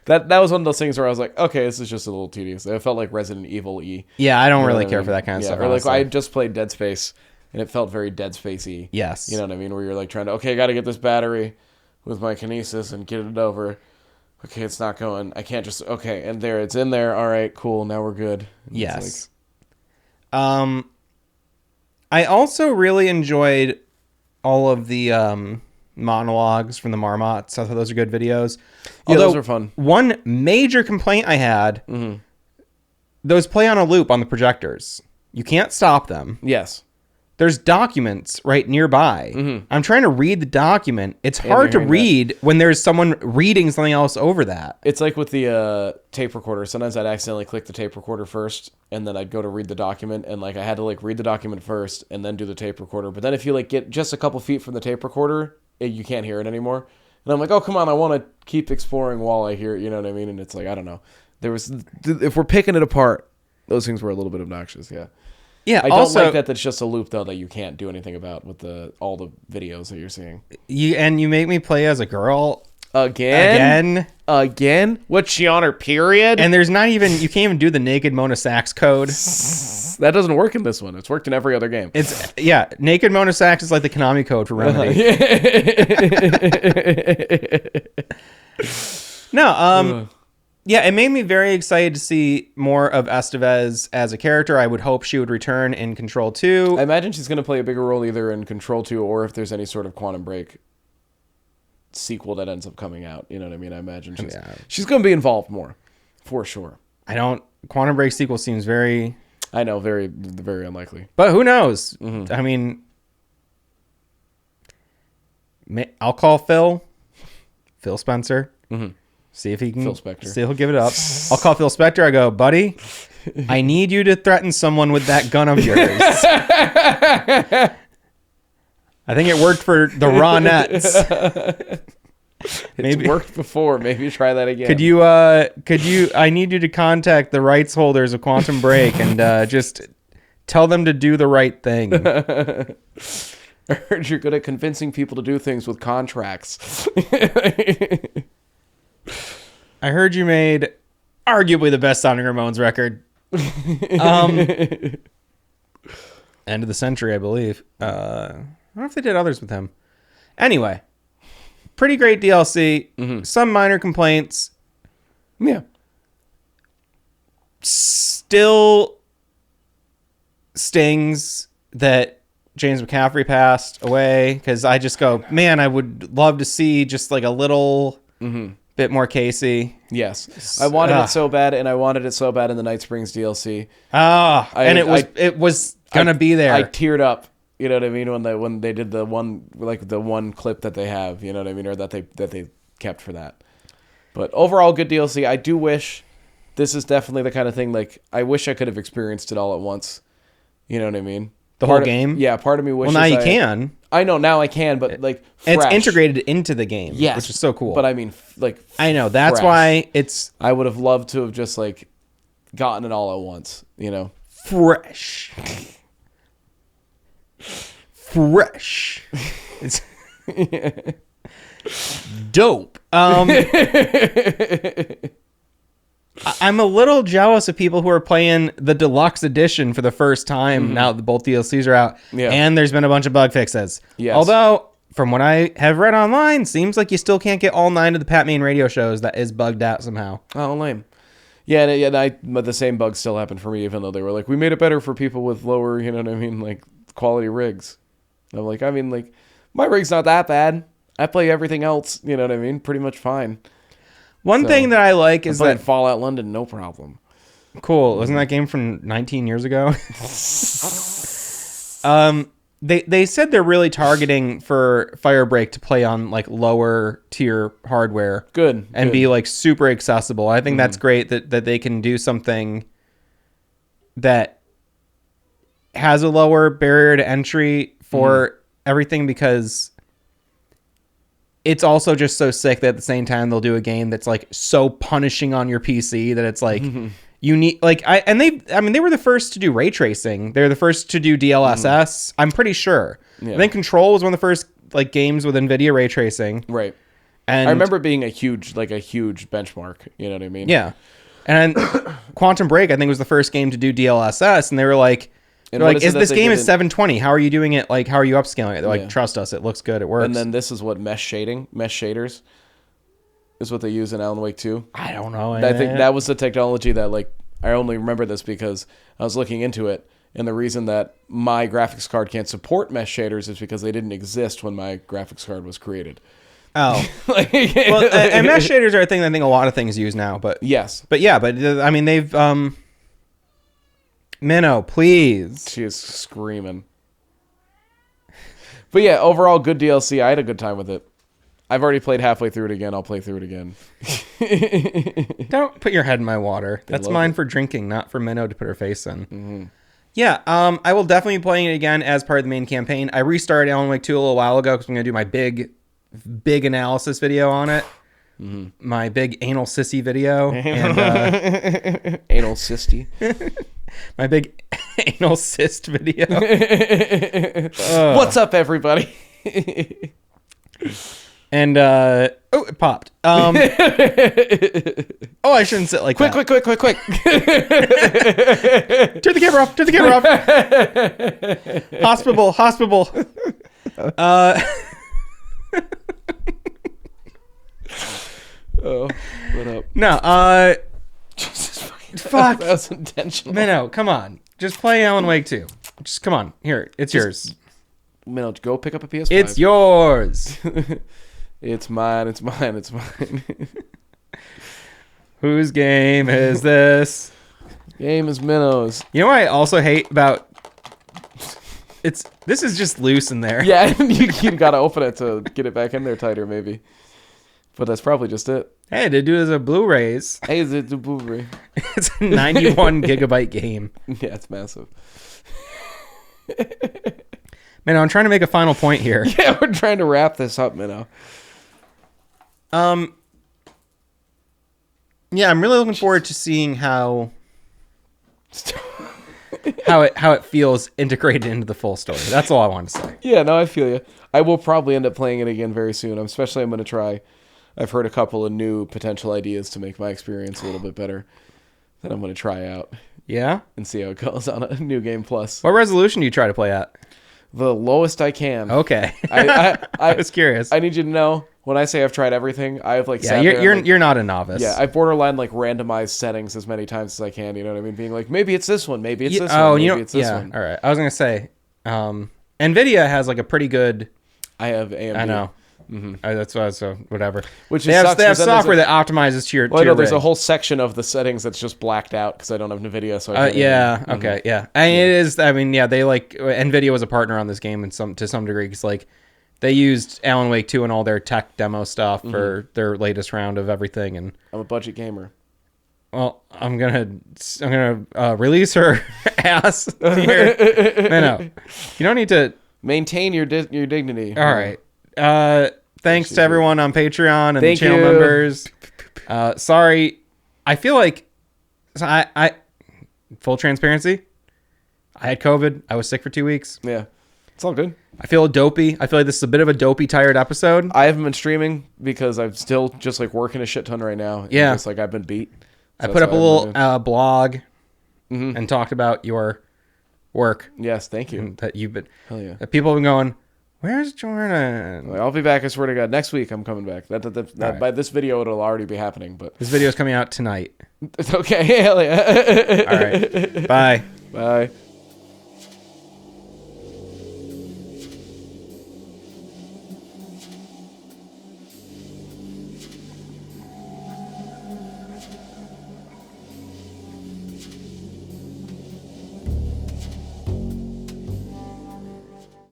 That was one of those things where I was like, okay, this is just a little tedious. It felt like Resident Evil-y. Yeah, I don't really care for that kind of stuff. Or like I just played Dead Space, and it felt very Dead Space-y. Yes. You know what I mean? Where you're like trying to, okay, I got to get this battery with my kinesis and get it over. Okay, it's not going. I can't just, okay, and there, it's in there. All right, cool, now we're good. Yes. I also really enjoyed all of the monologues from the Marmots. I thought those are good videos. Yeah, those were fun. One major complaint I had, those play on a loop on the projectors. You can't stop them. Yes. There's documents right nearby. I'm trying to read the document. It's hard to hearing read when there's someone reading something else over that. It's like with the tape recorder. Sometimes I'd accidentally click the tape recorder first, and then I'd go to read the document, and like I had to like read the document first and then do the tape recorder. But then if you like get just a couple feet from the tape recorder, you can't hear it anymore. And I'm like, oh, come on, I want to keep exploring while I hear it, you know what I mean? And it's like, I don't know. If we're picking it apart, those things were a little bit obnoxious, yeah. Yeah, I don't also, like that that's just a loop, though, that you can't do anything about with all the videos that you're seeing. You make me play as a girl Again? What's she on her period? and there's not even, you can't even do the naked Mona Sax code. That doesn't work in this one. It's worked in every other game. It's, yeah, naked Mona Sax is like the Konami code for Remedy. No, yeah, it made me very excited to see more of Estevez as a character. I would hope she would return in Control 2. I imagine she's going to play a bigger role either in Control 2 or if there's any sort of Quantum Break sequel that ends up coming out. You know what I mean? I imagine she's going to be involved more, for sure. Quantum Break sequel seems very... I know, very, very unlikely. But who knows? I mean, I'll call Phil Spencer. See if he can. Phil Spector. See if he'll give it up. I'll call Phil Spector. I go, buddy, I need you to threaten someone with that gun of yours. I think it worked for the Raw Nets. It's worked before. Maybe try that again. Could you? I need you to contact the rights holders of Quantum Break and just tell them to do the right thing. I heard you're good at convincing people to do things with contracts. I heard you made arguably the best sounding Ramones record. End of the century, I believe. I don't know if they did others with him. Anyway, pretty great DLC. Some minor complaints. Yeah. Still stings that James McCaffrey passed away, because I just go, man, I would love to see just like a little Bit more Casey. Yes. I wanted it so bad, and I wanted it so bad in the Night Springs DLC. And it was gonna be there. I teared up. You know what I mean? When they did the one clip that they have, you know what I mean, or that they kept for that. But overall, good DLC. I do wish this is definitely the kind of thing. Like, I wish I could have experienced it all at once. You know what I mean? The whole game? Yeah, part of me wishes. Well, now you can. I know now I can, but like fresh. It's integrated into the game, yes, which is so cool. But I mean, like, I know that's fresh. why it's. I would have loved to have just like gotten it all at once. You know, fresh. It's dope. I'm a little jealous of people who are playing the deluxe edition for the first time now that both DLCs are out, and there's been a bunch of bug fixes. Yes. Although, from what I have read online, seems like you still can't get all 9 of the Pat Main radio shows. That is bugged out somehow. Oh, lame. Yeah, but the same bugs still happened for me, even though they were like, we made it better for people with lower, you know what I mean, like quality rigs. I'm like, I mean, like, my rig's not that bad. I play everything else, you know what I mean, pretty much fine. One thing that I like is that Fallout London, no problem. Cool. Wasn't that game from 19 years ago? They said they're really targeting for Firebreak to play on like lower tier hardware. Good. And be like super accessible. I think that's great that they can do something that has a lower barrier to entry for everything, because it's also just so sick that at the same time they'll do a game that's like so punishing on your PC that it's like you need like they were the first to do ray tracing. They're the first to do DLSS. I'm pretty sure. Yeah. I think Control was one of the first like games with NVIDIA ray tracing. Right. And I remember it being a huge benchmark. You know what I mean? Yeah. And Quantum Break I think was the first game to do DLSS, and they were like. This game is 720. How are you doing it? Like, how are you upscaling it? They're like, trust us, it looks good, it works. And then this is what mesh shaders is what they use in Alan Wake 2. I don't know. I think that was the technology that, like, I only remember this because I was looking into it, and the reason that my graphics card can't support mesh shaders is because they didn't exist when my graphics card was created. Oh, and mesh shaders are a thing I think a lot of things use now. But yes, I mean they've Minnow, please. She is screaming. But yeah, overall, good DLC. I had a good time with it. I've already played halfway through it again. I'll play through it again. Don't put your head in my water. That's mine for drinking, not for Minnow to put her face in. Yeah, I will definitely be playing it again as part of the main campaign. I restarted Alan Wake 2 a little while ago because I'm going to do my big analysis video on it. My big anal sissy video. And, anal sissy. My big anal cyst video. What's up, everybody? And it popped. I shouldn't sit like quick, that. Quick. Turn the camera off. Hospital. Oh, what up? No, Jesus fucking fuck. That was intentional. Minnow, come on. Just play Alan Wake 2. Just come on. Here, it's yours. Minnow, go pick up a PS5. It's yours. It's mine. Whose game is this? Game is Minnow's. You know what I also hate about... This is just loose in there. Yeah, you gotta open it to get it back in there tighter, maybe. But that's probably just it. Hey, they do it as a Blu-rays. Hey, is it the Blu-ray? It's a 91 gigabyte game. Yeah, it's massive. Minnow, I'm trying to make a final point here. Yeah, we're trying to wrap this up, Minnow. Yeah, I'm really looking forward to seeing how it feels integrated into the full story. That's all I want to say. Yeah, no, I feel you. I will probably end up playing it again very soon. I'm going to try. I've heard a couple of new potential ideas to make my experience a little bit better that I'm going to try out. Yeah? And see how it goes on a New Game Plus. What resolution do you try to play at? The lowest I can. Okay. I was curious. I need you to know, when I say I've tried everything, I've you're not a novice. Yeah, I borderline like randomized settings as many times as I can. You know what I mean? Being like, maybe it's this one, maybe it's this one, maybe it's this one. All right. I was gonna say, NVIDIA has like a pretty good. I have AMD. I know. That's why. So whatever. Which they is have, sucks, they have but then software that optimizes to your. Well, to your there's a rig. whole section of the settings that's just blacked out because I don't have NVIDIA. So I can't yeah. Okay. Yeah. And it is. I mean, yeah. They like NVIDIA was a partner on this game to some degree because like they used Alan Wake 2 and all their tech demo stuff for their latest round of everything. And I'm a budget gamer. well, I'm gonna release her ass here. No, you don't need to Maintain your dignity. All right. Thanks to everyone on Patreon and Thank the channel you. members. Sorry, I feel like I full transparency. I had COVID. I was sick for 2 weeks. Yeah, it's all good. I feel dopey. I feel like this is a bit of a dopey, tired episode. I haven't been streaming because I'm still just like working a shit ton right now. And Yeah. just like I've been beat. I So put that's up a why I little haven't been blog and talked about your work doing- Yes, thank you. that you've been. Hell yeah. That people have been going. Where's Jordan? I'll be back. I swear to God. Next week I'm coming back. That right. By this video it'll already be happening. But This video is coming out tonight. it's okay. Hell yeah. All right. Bye. Bye.